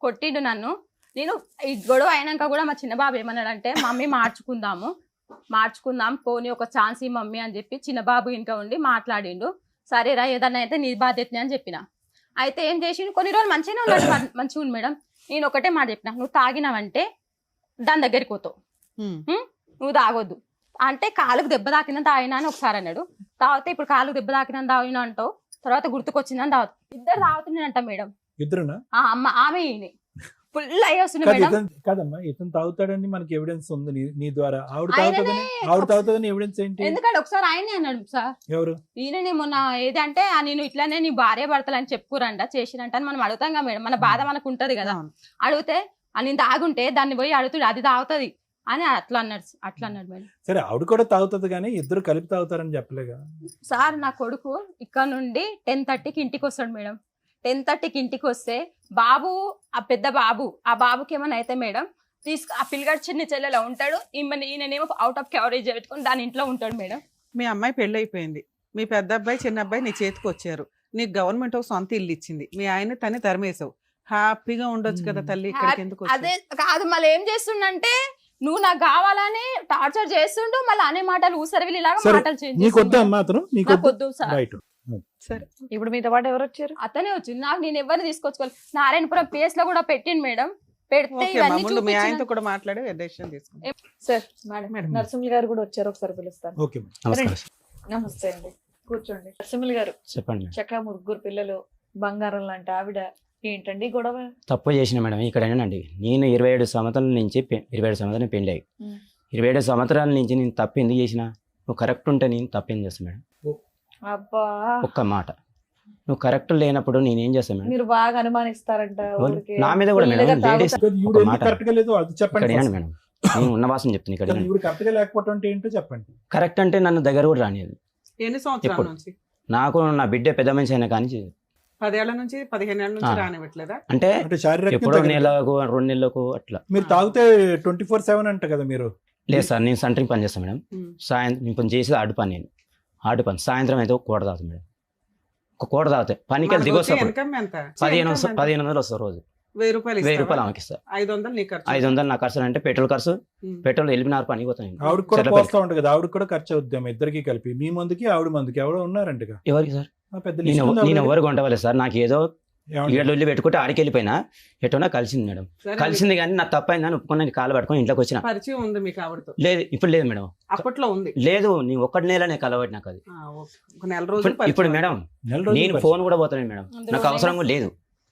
కొట్టిండు నన్ను. నేను ఈ గొడవ అయినాక కూడా మా చిన్న బాబు ఏమన్నాడంటే, మమ్మీ మార్చుకుందాం పోనీ ఒక ఛాన్స్ ఈ మమ్మీ అని చెప్పి చిన్న బాబు ఇంకా ఉండి మాట్లాడిండు. సరేరా ఏదన్నా అయితే నీ బాధ్యతనే అని చెప్పిన. అయితే ఏం చేసిండు, కొన్ని రోజులు మంచిగానే ఉన్నాడు, మంచిగా ఉంది మేడం. నేను ఒకటే మాట చెప్పిన, నువ్వు తాగినావంటే దాని దగ్గరికి పోతావు, నువ్వు తాగొద్దు అంటే కాలుకు దెబ్బ తాకినా తాగినా అని ఒకసారి అన్నాడు. తాగితే ఇప్పుడు కాలుకు దెబ్బ తాకినా తాగినా అంటావు, తర్వాత గుర్తుకొచ్చిందని తాగుతా. ఇద్దరు తాగుతున్నానంట మేడం. ఇద్దరునా? ఆమె ఫుల్ అయ్యి వస్తుంది మేడం. కాదమ్మా, ఇతను తాగుతాడని మనకి ఎవిడెన్స్ ఉంది నీ ద్వారా. ఆవిడ ఆయననే తాగుతుందని ఎవిడెన్స్ ఏంటి? ఎందుకంటే ఒకసారి ఆయనే అన్నాడు సార్, ఎవరు? ఈయననే మొన్న ఏదంటే నేను ఇట్లానే నీ భార్య భర్తలు అని చెప్పుకోరంట చేసిరంట అని మనం అడుగుతాం కదా మేడం, మన బాధ మనకు ఉంటది కదా. అడిగితే నేను తాగుంటే దాన్ని పోయి అడుగుతాడు, అది తాగుతుంది అని అట్లా అన్నాడు మేడం. సరే ఆవిడ కూడా తాగుతుంది కానీ ఇద్దరు కలిపి తాగుతారని చెప్పలేగా సార్. నా కొడుకు ఇక్కడ నుండి 10:30కి ఇంటికి వస్తాడు మేడం. 10:30కి ఇంటికి వస్తే బాబు, ఆ పెద్ద బాబు, ఆ బాబుకి ఏమైనా అయితే మేడం ఆ పిల్లగాడు చిన్న చెల్లెలా ఉంటాడు, ఈయననేమో అవుట్ ఆఫ్ కవరేజ్ పెట్టుకొని దాని ఇంట్లో ఉంటాడు మేడం. మీ అమ్మాయి పెళ్లి అయిపోయింది, మీ పెద్ద అబ్బాయి చిన్న అబ్బాయి నీ చేతికి వచ్చారు, నీకు గవర్నమెంట్ ఒక సొంత ఇల్లు ఇచ్చింది, మీ ఆయన తనే తరిమేసావు, హ్యాపీగా ఉండొచ్చు కదా తల్లి, ఇక్కడికి ఎందుకు వచ్చావు? అదే కాదు, మళ్ళీ ఏం చేస్తుండంటే నువ్వు నాకు కావాలని టార్చర్ చేస్తుండు, మళ్ళీ అనే మాటలు ఊసరవిలి లాగా సరే, మాటలు చేంజ్ నీకు వద్దా అమ్మా అతను? నీకు వద్దు సార్. రైట్. సరే, ఇప్పుడు మీతో పాటు ఎవరు వచ్చారు? అతనే వచ్చింది, నాకు నేను ఎవరిని తీసుకొచ్చుకోవాలి. నారాయణపురం PS లో కూడా పెట్టిండు మేడం. పెడితే ఓకే ఇవన్నీ ముందు మీ ఆయనతో చూపించిన కూడా మాట్లాడి డెసిషన్ తీసుకుంటాం. Sir madam. నరసింహులు గారు కూడా వచ్చారు, ఒకసారి పిలుస్తాను. ఓకే నమస్కారం. నమస్తే అండి, కూర్చోండి. నరసింహులు గారు, చెప్పండి మేడం. చక్కగా 3 పిల్లలు, బంగారం లాంటి ఆవిడ, ఏంటండి గొడవ? తప్పు చేసిన మేడం. ఇక్కడ ఏంటండి, నేను 27 సంవత్సరాల నుంచి 27 సంవత్సరాలు పెళ్ళి అయ్యి 27 సంవత్సరాల నుంచి నేను తప్పు ఎందుకు చేసిన? నువ్వు కరెక్ట్ ఉంటే నేను తప్పేం చేస్తాను మేడం? అబ్బా, ఒక్క మాట, నువ్వు కరెక్ట్ లేనప్పుడు నేనేం చేస్తాను మేడం? మీరు బాగా అనుమానిస్తారంట ఊరికే. నా మీద కూడా మేడం, ఫుల్గా లేడీస్ ఈవిడ మాట. కరెక్ట్ గా లేదు అది ఇక్కడ చెప్పండి. వినండి మేడం, నేను ఉన్న భాషను చెప్తాను. ఇక్కడ వినండి. ఈవిడ కరెక్ట్ గా లేకపోవడం అంటే ఏంటో చెప్పండి. కరెక్ట్ అంటే నన్ను దగ్గర కూడా రానియదు. ఎన్ని సంవత్సరాల ఎప్పుడు? నుంచి? నాకు నా బిడ్డ పెద్ద మనిషి అయినా కానీ 10 ఏళ్ల నుంచి 15 ఏళ్ల నుంచి ఆ. రానివ్వట్లేదా? అంటే అంటే శారీరకంగా ఎప్పుడో తగ్గదు. నెలకు 2 నెలలకు అట్లా. మీరు తాగితే 24/7 అంట కదా మీరు? లేదు సార్, నేను సెంటరింగ్ పని చేస్తాను మేడం. ఉమ్. సాయంత్రం నేను చేసేది ఆడు పని. నేను ఆడు పని సాయంత్రం అయితే ఒక కోట తాగుతాను మేడం. ఒక కోట తాగితే పనికి వెళ్ళి దిగొస్తా. ఇన్కమ్ ఎంత? 1500 వస్తుంది రోజు. 1000 రూపాయలు 1000 ఇస్తావా? రూపాయలు ఆమెకి ఇస్తా. 500 నీ ఖర్చు. 500 నా ఖర్చు అంటే పెట్రోల్ ఖర్చు. ఉమ్. పెట్రోల్ వెళ్ళినారు పనికి పోతాను నేను. ఆవిడ కూడా చెట్లపల్లి. పోస్తా ఉంటుంది కదా, ఆవిడ కూడా ఖర్చు అవుద్దాం ఇద్దరికి కలిపి. మీ మందుకి ఆవిడ మందుకి ఎవడో ఉన్నారంటగా ఎవరికి సార్? పెద్ద నేను లిస్ట్ ఉందా నేను ఆవిడ? ఎవరు కొంటవాలి సార్? నాకు ఏదో ఏమండి? ఏళ్ళు వెళ్ళి పెట్టుకుంటే ఆడికి వెళ్ళిపోయినా ఎటున్నా కలిసింది మేడం. సరే, కలిసింది కానీ నా తప్పైందని ఒప్పుకొని కాలు పట్టుకొని ఇంట్లోకి వచ్చిన. పరిచయం ఉంది మీకు ఆవిడతో? లేదు ఇప్పుడు లేదు మేడం. అప్పట్లో ఉంది. లేదు, నీ ఒక్కటి నెలనే కలవడి నాకు అది. ఓకే. ఒక నెల రోజులు ఇప్పుడు మేడం నెల రోజులు నేను పరిచయం. ఫోన్ కూడా పోతాను మేడం, నాకు అవసరం కూడా లేదు.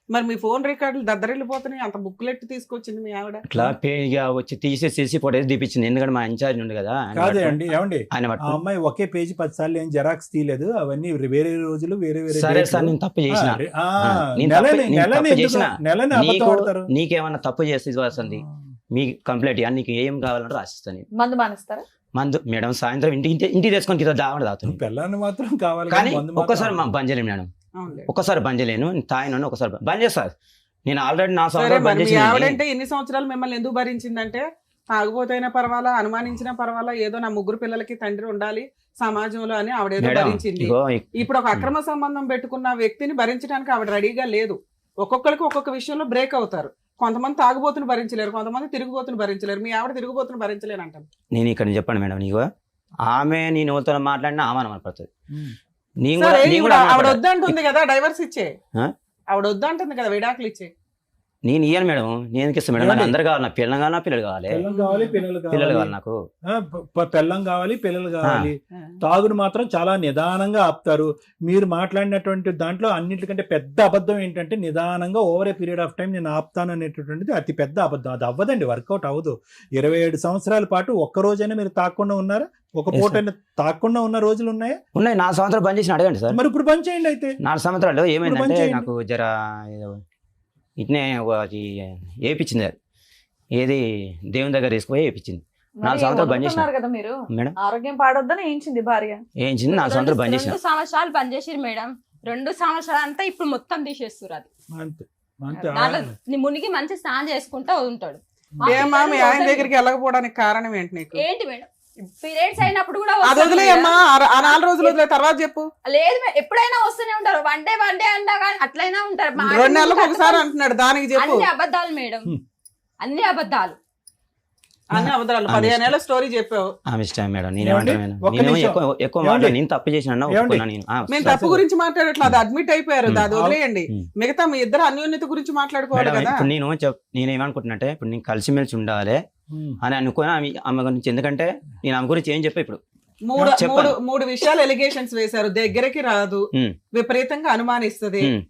మరి మీ ఫోన్ రికార్డులు దద్దరిల్లిపోతున్నాయి, అంత బుక్లెట్ తీసుకొచ్చింది మీ ఆవిడ. ఇట్లా పేగా వచ్చి తీసి ఫోటోస్ తీపిచ్చింది. ఎందుకంటే మా ఇన్ఛార్జ్ ఉంది కదా ఆయన కాదే పట్టుకొని- అండి, ఏమండి ఆయన ఆ పట్టుకొని- అమ్మాయి ఒకే పేజీ 10 సార్లు ఏం జెరాక్స్ తీయలేదు. అవన్నీ వేరే రోజులు వేరే వేరే సరే డేట్లు. సార్, నేను తప్పు చేసిన. నెలని నేను తప్పు చేసిన. నెలని అబద్ధం నీకు ఆడతారు. నీకేమన్నా తప్పు చేస్తే వస్తుంది మీ కంప్లైంట్ ఇవ్వాలి, నీకు ఏం కావాలంటే రాసిస్తాను నేను. మందు మానేస్తారా? మందు మేడం సాయంత్రం ఇంటికి తెచ్చుకొని తాగుతాను. పిల్లని మాత్రం కావాలి కానీ మందు మాత్రం ఒక్కసారి బంద్ చేయలేను మేడం, అవునులే. ఒక్కసారి బంద్ చేయలేను. తాగినాను ఒకసారి బంద్ చేస్తారు. నేను ఆల్రెడీ నా సరే, సంవత్సరం మరి బంద్ మీ చేసి ఆవిడంటే ఎన్ని సంవత్సరాలు మిమ్మల్ని ఎందుకు భరించిందంటే, తాగుపోతైనా పర్వాలా, అనుమానించినా పర్వాలా, ఏదో నా 3 పిల్లలకి తండ్రి ఉండాలి సమాజంలో అని ఆవిడేదో మేడం భరించింది. ఇగో ఇప్పుడు ఒక అక్రమ సంబంధం పెట్టుకున్న వ్యక్తిని భరించడానికి ఆవిడ రెడీగా లేదు. ఒక్కొక్కరికి ఒక్కొక్క విషయంలో బ్రేక్ అవుతారు. కొంతమంది తాగుబోతుని భరించలేరు, కొంతమంది తిరుగుబోతుని భరించలేరు. మీ ఆవిడ తిరుగుబోతుని భరించలేను అంటారు. నేను ఇక్కడ చెప్పండి మేడం, నీకు ఆమె నేను ఎవరితో మాట్లాడినా ఆమె అనపడుతుంది. నేను సరే కూడా నేను ఇప్పుడు కూడా ఆవిడ అనుకోవట్లేదు. వద్దంటుంది కదా డైవర్స్ ఇచ్చే, ఆ? ఆవిడ వద్దంటుంది కదా విడాకులు ఇచ్చే. నేను ఇయ్యను మేడం, నేను ఎందుకు ఇస్తాను మేడం? నాకు ఏమండి? అందరు కావాలి, నాకు పిల్లలు కావాలి, పిల్లలు కావాలి, పిల్లలు కావాలి, పిల్లలు పిల్లలు కావాలి, కావాలి నాకు. పెళ్ళం కావాలి, పిల్లలు కావాలి. ఆ. తాగుడు మాత్రం చాలా నిదానంగా ఆపుతారు. మీరు మాట్లాడినటువంటి దాంట్లో అన్నిటికంటే పెద్ద అబద్ధం ఏంటంటే నిదానంగా over a period of time నేను ఆపుతాను అనేటటువంటిది అతి పెద్ద అబద్ధం. అది అవ్వదండి, వర్కౌట్ అవ్వదు. 27 సంవత్సరాల పాటు ఒక్క రోజైనా మీరు తాకుండా ఉన్నారా? ఒక Yes, పూట తాకుండా ఉన్న రోజులు ఉన్నాయా? ఉన్నాయి, 4 సంవత్సరాలు బంద్ చేసిన అడగండి సార్. మరి ఇప్పుడు బంద్ చేయండి అయితే. 4 సంవత్సరాలు ఏమైందంటే బంద్ చేయండి. నాకు జర ఏదో ఇట్నే అది వేయించింది, అది ఏది దేవుని దగ్గర తీసుకుపోయి వేయించింది. 4 సంవత్సరాలు బంద్ చేసిన కదా మీరు, మేడం, ఆరోగ్యం పాడొద్దని ఏంచింది భార్య. వేయించింది. 4 సంవత్సరాలు బంద్ చేసిన. 2 సంవత్సరాలు బంద్ చేసిరు మేడం. 2 సంవత్సరాలు అంతా ఇప్పుడు మొత్తం తీసేస్తారు. అది అంతే అంతే. దాంట్లో మునిగి మంచి స్నానం చేసుకుంటా ఉంటాడు. ఏమా మీ ఆయన దగ్గరికి వెళ్ళకపోవడానికి కారణం ఏంటి నీకు? ఏంటి మేడం, పీరియడ్స్ అయినప్పుడు కూడా అది వస్తారు వదిలేయమ్మా, మేడం. ఆ 4 రోజులు వదిలే, తర్వాత చెప్పు. లేదు మేడం, ఎప్పుడైనా వస్తూనే ఉంటారు. వన్ డే అంటా కానీ అట్లయినా ఉంటారు. 2 నెలలకు ఒకసారి అంటున్నాడు, దానికి చెప్పు. అన్ని అబద్ధాలు మేడం, అన్ని అబద్ధాలు. అన్ని అబద్ధాలు. 15 ఏళ్ళ స్టోరీ చెప్పావు. ఆమె ఇష్టం మేడం, ఏమండి? నేనేమంటాను మేడం, ఒక్క నేను నిమిషం. ఎక్కువ ఏమండి? మాట్లాడి నేను తప్పు చేసిన ఏమండి? ఒప్పుకున్నా నేను. మేము తప్పు గురించి మాట్లాడట్లేదు, అది అడ్మిట్ అయిపోయారు, అది వదిలేయండి. ఉమ్. మిగతా మీ ఇద్దరు అన్యోన్యత గురించి మాట్లాడుకోవాలి మేడం కదా. ఇప్పుడు నేను ఏమనుకుంటున్నట్టే, ఇప్పుడు నేను కలిసిమెలిసి ఉండాలి అని అనుకుని ఆమె గురించి, ఎందుకంటే నేను ఆమె గురించి ఏం చెప్పా ఇప్పుడు చెప్పాను. మూడు విషయాలు ఎలిగేషన్స్ వేశారు, దగ్గరికి రాదు, ఉమ్. విపరీతంగా అనుమానిస్తది. ఉమ్.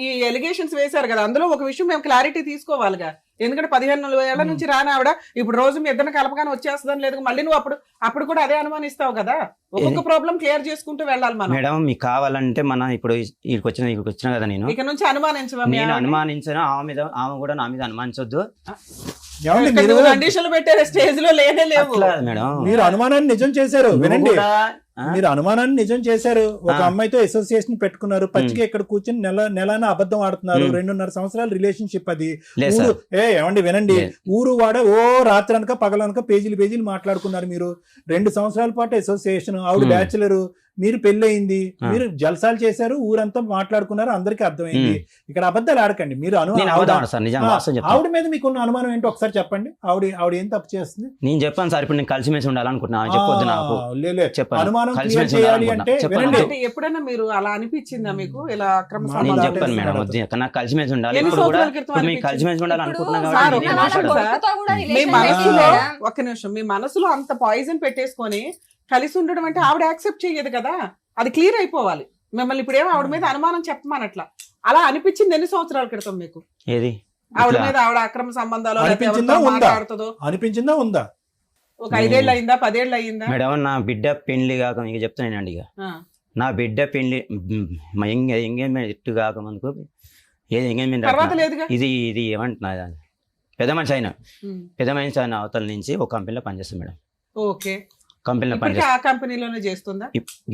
ఈ ఎలిగేషన్స్ వేశారు కదా, అందులో ఒక విషయం మేము క్లారిటీ తీసుకోవాలిగా. ఎందుకంటే 15 ఏళ్ల నుంచి రాని ఆవిడ ఇప్పుడు రోజు మీ ఇద్దరిని కలపగానే వచ్చేస్తుందని లేదు, మళ్ళీ నువ్వు అప్పుడు కూడా అదే అనుమానిస్తావు కదా. ఒక్కొక్క ప్రాబ్లం క్లియర్ చేసుకుంటూ వెళ్ళాలి మనం. మేడం మీకు కావాలంటే మన ఇప్పుడు ఇక్కడికి వచ్చిన కదా, నేను ఇక నుంచి అనుమానించవా మీ నేను ఆవిడని? అనుమానించాను ఆమె కూడా నా మీద అనుమానించొద్దు. ఏమండి, ఇక్కడ మీరు నువ్వు కండిషన్లు పెట్టే స్టేజ్ లో లేనే లేవు. అట్లా మేడం, మీరు అనుమానాన్ని నిజం చేశారు. నువ్వు వినండి, కూడా, ఆ? మీరు అనుమానాన్ని నిజం చేశారు. ఒక ఆ. అమ్మాయితో అసోసియేషన్ పెట్టుకున్నారు, పచ్చిగా ఇక్కడ కూర్చొని నెలన అబద్ధం ఆడుతున్నారు. 2.5 సంవత్సరాల రిలేషన్షిప్ అది. లేదు ఊరు సార్, ఏమండి వినండి, లేదు. ఊరు వాడ రాత్రి అనక పగలనక పేజీలు మాట్లాడుకున్నారు. మీరు 2 సంవత్సరాల పాటు అసోసియేషన్, ఆవిడ బ్యాచులర్, మీరు పెళ్ళయింది, మీరు జల్సాలు చేశారు, ఊరంతా మాట్లాడుకున్నారు, అందరికీ అర్థమైంది. ఇక్కడ అబద్ధాలు ఆడకండి. మీరు నేను అబద్ధం ఆడను సార్, నిజంగా వాస్తవం చెప్తాను. ఆవిడ మీద మీకున్న అనుమానం ఏంటో ఒకసారి చెప్పండి. ఆవిడ ఏం తప్పు చేస్తుంది? నేను చెప్పాను సార్, ఇప్పుడు నేను కలిసిమెలిసి ఉండాలనుకుంటున్నా, చెప్పొద్దు నాకు. లేలే, చెప్పాను, అనుమానం క్లియర్ కలిసిమెలిసి చేయాలి ఉండాలనుకుంటున్నా. అంటే చెప్పాను వినండి. అంటే ఎప్పుడైనా మీరు అలా అనిపించిందా మీకు, ఇలా అక్రమ నేను నేను సంబంధాలు చెప్పాను మేడం, చేస్తున్నారు? వద్దు, నాకు కలిసిమెలిసి ఉండాలి. ఎన్ని ఇప్పుడు కూడా సంవత్సరాల క్రితం ఇప్పుడు మీకు అనిపించింది? కలిసిమెలిసి ఉండాలి ఇప్పుడు అనుకుంటున్నా సార్, కాబట్టి ఒక్క నేను నిమిషం మాట్లాడాను. సార్. కొడుకుతో కూడా మీ relation మనసులో పెట్టింది మేడం. ఒక్క నిమిషం, మీ మనసులో అంత పాయిజన్ పెట్టేసుకొని కలిసి ఉండడం అంటే ఆవిడ యాక్సెప్ట్ చెయ్యదు కదా, అది క్లియర్ అయిపోవాలి. మిమ్మల్ని ఇప్పుడు ఏమో ఆవిడ మీద అనుమానం చెప్పమనట్లా, అలా అనిపించింది ఎన్ని సంవత్సరాల క్రితం మీకు? ఏది ఆవిడ ఇట్లా? మీద ఆవిడ అక్రమ సంబంధాలు అనిపించిందా ఉందా? మాట్లాడుతుందో అనిపించిందా ఉందా? ఒక 5 ఏళ్ళు అయిందా, 10 ఏళ్ళు అయిందా? మేడం, నా బిడ్డ పెళ్లి కాక మీకు చెప్తానండి, ఇక ఆ. నా బిడ్డ పెళ్లి ఎంగేజ్మెంట్ ఎట్టు కాక మనకు ఏది ఎంగేజ్మెంట్ తర్వాత లేదుగా. ఇది ఏమంటున్నా, పెద్ద మనిషి అయిన ఉమ్. పెద్ద మనిషి అయిన అవతల నుంచి ఒక కంపెనీలో పనిచేస్తుంది మేడం. ఓకే, కంపెనీలో ఇప్పటికీ పనిచేస్తుంది. ఆ కంపెనీలోనే చేస్తుందా?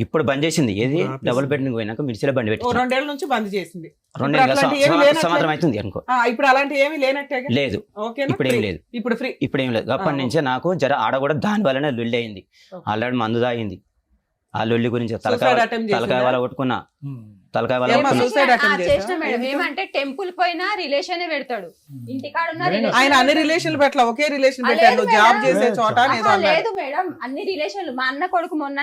ఇప్పుడు బంద్ చేసింది. ఏది ఆఫీస్. డబుల్ బెడ్రూమ్ పోయినాక మిర్చిలో బండి ఓ పెట్టి 2 ఏళ్ల నుంచి బంద్ చేసింది. 2 ఇప్పుడు అట్లాంటి ఏమీ లేనట్లే? సంవత్సరం అవుతుంది అనుకో. ఇప్పుడు అలాంటి ఏమీ లేనట్టేగా. లేదు, ఓకేనా? ఇప్పుడు ఏం లేదు, ఇప్పుడు ఫ్రీ. ఇప్పుడు ఏం లేదు. అప్పటి ఆ, నుంచే నాకు జర ఆడ కూడా దాని వల్లనే లొల్లి అయింది. ఓకే. ఆల్రెడీ మందు తాగింది. ఆ లొల్లి గురించి Suicide attempt తలకాయ చేసిందా? వాళ్ళ కొట్టుకున్నా, ఉమ్. తలకాయ వాళ్ళ ఏమ్మా, కొట్టుకున్నా. suicide attempt చేసిన చేశావా? మేడం. ఎందుకు? ఏమంటే టెంపుల్ పోయినా రిలేషన్ పెడతాడు, ఇంటికాడ ఉన్న లేదు. relation ఆయన అన్ని పెడతాడు. రిలేషన్లు పెట్టలా, ఒకే రిలేషన్ ఆ, పెట్టాడు. లేదు జాబ్ మేడం. చేసే లేదు, చోట ఆహా, ఏదో అన్నాడు. లేదు మేడం, అన్ని రిలేషన్లు. మా అన్న కొడుకు మొన్న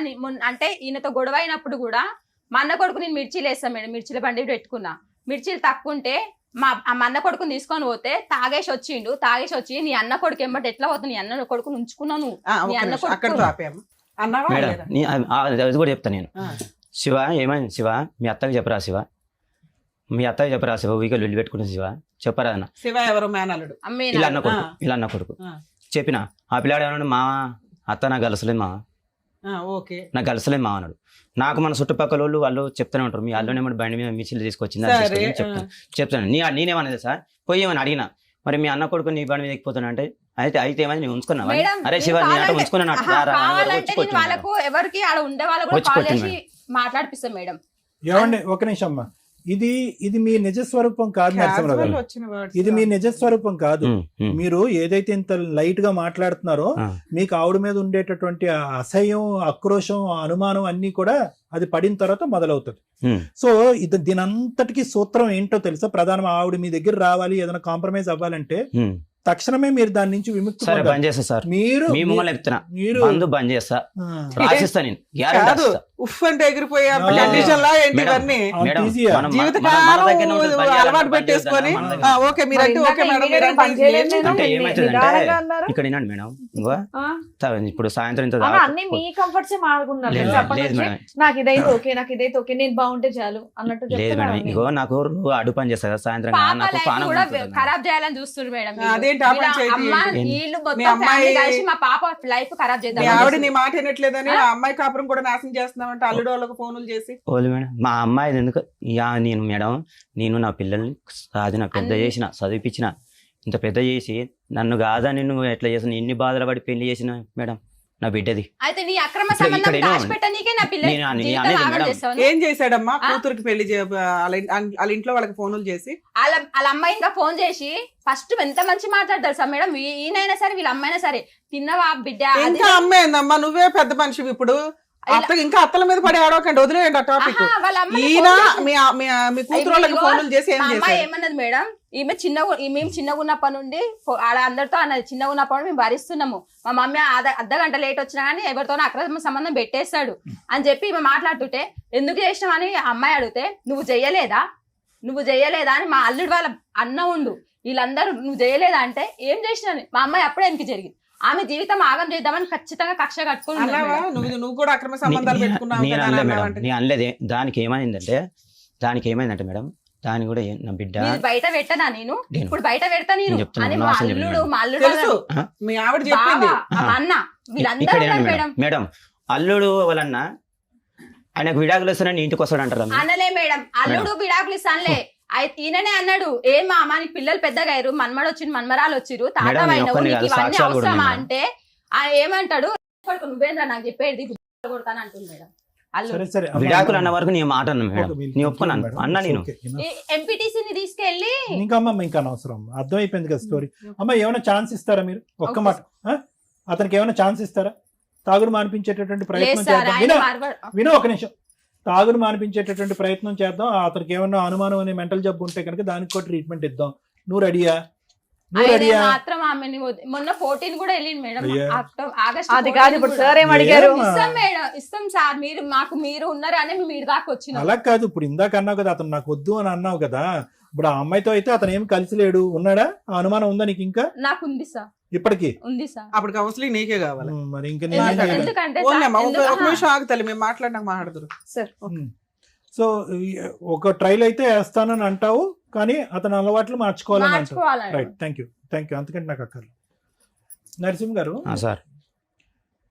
అంటే ఈయనతో గొడవ అయినప్పుడు కూడా మా అన్న కొడుకు నేను మిర్చీలు వేస్తాను మేడం, మిర్చీల బండి పెట్టుకున్నా. మిర్చీలు తక్కువ ఉంటే మా అన్న కొడుకుని తీసుకొని పోతే తాగేసి వచ్చి నీ అన్న కొడుకు ఎమ్మటి ఎట్లా పోతుంది, నీ అన్న కొడుకుని ఉంచుకున్నాను. ఆ, మీ ఒక్క అన్న నిమిషం, కొడుకు. అక్కడితో ఆపాము. అన్నావా మేడం, లేదా? అది కూడా చెప్తాను నేను. ఆ. శివ ఏమైంది శివ, మీ అత్తకి చెప్పరా శివ, మీ అత్తకి చెప్పరా శివ, ఊరికే లొల్లి పెట్టుకుంటుంది శివ, చెప్పరా అన్న. శివ ఎవరు మేనల్లుడు? అమ్మే ఇలా అన్న కొడుకు, ఆ. ఇలా అన్న కొడుకు. ఆ. చెప్పిన ఆ పిల్లాడు ఏమన్నాడు, మా అత్త నాకు గలసలేదు మా, ఓకే, నాకు గలసలేదు మా అన్నాడు. నాకు మన చుట్టుపక్కల వాళ్ళు చెప్తూనే ఉంటారు, మీ అల్లునే బండి మీద మిర్చిలు తీసుకొచ్చింది అది సరే. తీసుకొచ్చింది చెప్తాను. నేనేమన్నది సార్, పోయి ఏమని అడిగినా, మరి మీ అన్న కొడుకు నీ బండి మీద ఎక్కిపోతున్నా అంటే అయితే ఏమైంది నేను ఉంచుకున్నావా? మేడం, అరే శివ నేను నేను అంటే కావాలంటే- ఉంచుకున్నాను ఆహా, కావాలంటే నేను వాళ్ళకు ఎవరికి ఆడ ఉండే వాళ్ళకు వచ్చి కాల్ కొట్టింది చేసి మాట్లాడిపిస్తాం మేడం. ఏమండి ఒక నిమిషం అమ్మా, ఇది మీ నిజ స్వరూపం కాదు నరసింహరావు Casual గారు. వచ్చిన words. ఇది మీ నిజ స్వరూపం కాదు. మీరు ఏదైతే ఇంత లైట్ గా మాట్లాడుతున్నారో మీకు ఆవిడ మీద ఉండేటటువంటి ఆ అసహ్యం, ఆక్రోశం, అనుమానం అన్ని కూడా అది పడిన తర్వాత మొదలవుతుంది. సో దీనంతటికి సూత్రం ఏంటో తెలుసా? ప్రధానం ఆవిడ మీ దగ్గర రావాలి, ఏదైనా కాంప్రమైజ్ అవ్వాలంటే తక్షణమే మీరు దాని నుంచి విముక్తి సరే పొందాలి. బంద్ చేస్తా సార్, మీరు మీ ముంగల్ చెప్తున్నా, మీరు మందు బంద్ చేస్తా, రాసిస్తా నేను, గ్యారెంటీ కాదు రాసిస్తా. ఉఫ్ అంటే ఎగిరిపోయే ఆ. కండిషన్ లా ఏంటి మేడం, ఇవన్నీ మేడం, ఈజీయా? మనం- జీవితకాలం మన దగ్గరనే ఉంటుంది, బంద్ చేయాలంటే అలవాటు బంద్ పెట్టేసుకొని చేద్దాం, మన దగ్గర. ఓకే మీరంటే ఓకే మేడం మీరంటే పని చేయలేదు ఇది నేను. అంటే ఏమవుతుందంటే నిదానంగా అన్నారు. ఇక్కడ వినండి మేడం, ఇంకో ఆ? ఇప్పుడు సాయంత్రం ఇంత అలా దాకా- అన్ని మీ కంఫర్ట్స్ మాడుకున్నారు లేదు, చెప్పండి లేదు మేడం, నాకు ఇదైతే ఓకే నాకు ఇదైతే ఓకే నేను బాగుంటే చాలు అన్నట్టు లేదు మేడం, చెప్తున్నారు అన్ని. ఇగో నాకు అడు పని చేస్తా కదా సాయంత్రం పాప నాకు లైఫ్ పానం కూడా ఉంటుంది. ఖరాబ్ చేయాలని చూస్తున్నారు మేడం వీళ్ళు. అదేంటి ఆ పని వీళ్ళ చేయదు అమ్మ ఏంటి? వీళ్ళు మీ మొత్తం అమ్మాయి- ఫ్యామిలీ కలిసి మా పాప లైఫ్ ఖరాబ్ మీ చేద్దాం ఆవిడ నీ మాట వినట్లేదని ఆ అమ్మాయి కాపురం కూడా నాశనం చేస్తున్నామంటే అల్లుడు వాళ్ళకి ఫోన్లు చేసి ఓలు మేడం, మా అమ్మాయి ఎందుకు నేను మేడం, నేను నా పిల్లల్ని సాధిన పెద్ద చేసిన, చదివిపించిన, ఇంత పెద్ద చేసి నన్ను కాదని నువ్వు ఎట్లా చేసిన, ఎన్ని బాధలు పడి పెళ్లి చేసిన మేడం నా బిడ్డది. అయితే నీ అక్రమ ఇక్కడ సంబంధం ఏమో దాచిపెట్టనీకే నా పిల్ల నేను అని- జీవితం అనేది ఆగం మేడం. చేస్తావు. ఏం చేశాడమ్మా ఆ? కూతురికి పెళ్లి వాళ్ళ ఇంట్లో వాళ్ళకి ఫోన్లు చేసి వాళ్ళ అమ్మాయి ఇంకా ఫోన్ చేసి ఫస్ట్ ఎంత మంచి మాట్లాడతారు సార్ మేడం, ఈయనైనా సరే వీళ్ళ అమ్మాయినా సరే, తిన్నవా బిడ్డ అది ఇంకా అమ్మేందమ్మా నువ్వే పెద్ద మనిషివి ఇప్పుడు అత్త ఇంకా అత్తల మీద పడి ఆడవకండి వదిలేయండి ఆ టాపిక్ ఆహా, వాళ్ళ అమ్మాయి ఈయన ఫోన్ చేసి- మీ కూతురు వాళ్ళకి ఇదిగో, ఫోన్లు చేసి ఏం మా అమ్మాయి చేశారు ఏమన్నది మేడం, మేము చిన్నగా ఉన్నప్పటి నుండి వాళ్ళ అందరితో అన్నది, చిన్నగా ఉన్నప్పటి నుండి మేము భరిస్తున్నాము, మా మమ్మీ అర్ధ గంట లేట్ వచ్చినా కానీ ఎవరితోనో అక్రమ సంబంధం పెట్టేస్తాడు అని చెప్పి ఈమె మాట్లాడుతుంటే ఎందుకు చేసినావు అని అమ్మాయి అడిగితే నువ్వు చెయ్యలేదా అని మా అల్లుడు వాళ్ళ అన్న ఉండు వీళ్ళందరూ నువ్వు చేయలేదా అంటే ఏం చేసినా మా అమ్మాయి అప్పుడే ఎందుకు జరిగింది, ఆమె జీవితం ఆగం చేద్దామని ఖచ్చితంగా కక్ష కట్టుకుని ఉన్నది అన్నావా మేడం. నువ్వు కూడా అక్రమ సంబంధాలు పెట్టుకున్నావు నేను కదా అని అనలే మేడం, అన్నావంటే. నేను అనలేదే. దానికి ఏమైందంటే మేడం, దాని కూడా నా బిడ్డ నీది బయట పెట్టనా నేను నేను- ఇప్పుడు బయట పెడతా నేను నేను చెప్తున్నా, అని నా మా వాసన అల్లుడు చెప్పినాను. మా అల్లుడు తెలుసు వాళ్ళ మీ ఆవిడ చెప్పింది బావ, మా అన్న వీళ్ళందరూ ఇక్కడ ఉన్నారు ఏనండి మేడం. మేడం, అల్లుడు వాళ్ళన్న ఆయనకు విడాకులు వస్తానని ఇంటికి వస్తాడు అంటారా మీరు? అనలే మేడం, అల్లుడు విడాకులు ఇస్తానులే ఈయననే అన్నాడు, ఏం మా అమ్మ నీకు పిల్లలు పెద్దగా అయ్యారు, మన్మడు వచ్చిండు మన్మరాలు వచ్చిరు, తాత మేడం, నేను అయినవు ఒక్కడిని నీకు కాదు, ఇవన్నీ సాక్ష్యాలు కూడా అవసరమా ఉన్నాయి అంటే ఆయన ఏమంటాడు, నువ్వేంద్రా నాకు చెప్పేది కొడతాను అంటుంది మేడం అల్లుడు. సరే సరే అమ్మ, విడాకులు అన్న వరకు నీ మాట అన్నా మేడం, ఓకే, నీ ఒప్పుకున్నాను మేడం, అన్నా నేను. Okay, enough. ఎంపీటీసీని తీసుకెళ్లి ఇంకా అమ్మ ఇంకా అనవసరం అర్థమైపోయింది కదా స్టోరీ. అమ్మ ఏమైనా ఛాన్స్ ఇస్తారా మీరు ఒక్క ఓకే మాట ఆ? అతనికి ఏమైనా ఛాన్స్ ఇస్తారా? తాగుడు మానిపించేటటువంటి లేదు ప్రయత్నం సార్ చేద్దాం. ఆయన విను మార్వాడు విను ఒక నిమిషం. తాగుడు మానిపించేటటువంటి ప్రయత్నం చేద్దాం. అతనికి ఏమన్నా అనుమానం అనే మెంటల్ జబ్బు ఉంటే కనుక దానికి కూడా ట్రీట్మెంట్ ఇద్దాం. నువ్వు రెడీయా? నువ్వు ఆయన రెడీయా? మాత్రం ఆమెని మొన్న 14 కూడా వెళ్ళింది మేడం, అయ్యా. ఆగస్ట్ అది కాదు ఇప్పుడు సార్ ఏం అడిగారు ఏమ్మా? ఇస్తాం మేడం, ఇస్తాం సార్, మీరు ఉన్నారు అని మేము ఇటు దాకా వచ్చినాం. అలా కాదు, ఇప్పుడు ఇందాక అన్నావు కదా అతను నాకు వద్దు అని అన్నావు కదా, ఇప్పుడు ఆ అమ్మాయితో అయితే అతను ఏమి కలిసి లేడు, ఉన్నాడా? ఆ అనుమానం ఉందా నీకు ఇంకా నాకు ఉంది సార్, ఇప్పటికి? ఉంది సార్. అప్పుడు కౌన్సిలింగ్ నీకే కావాలి మరి ఇంకా ఎందుకంటే ఓన్లీ సార్, అమ్మా, ఒక ఎందుకు- నిమిషం ఆగుతలే మేము మాట్లాడినాక మాట్లాడుతురు సార్ సో ఒక ట్రైల్ అయితే వేస్తానని అంటావు, కానీ అతని అలవాట్లు మార్చుకోవాలని అంటావు. మార్చుకోవాలండి. రైట్, థ్యాంక్ యూ అంతకంటే నాకు అక్కర్లేదు. నరసింహ గారు, సార్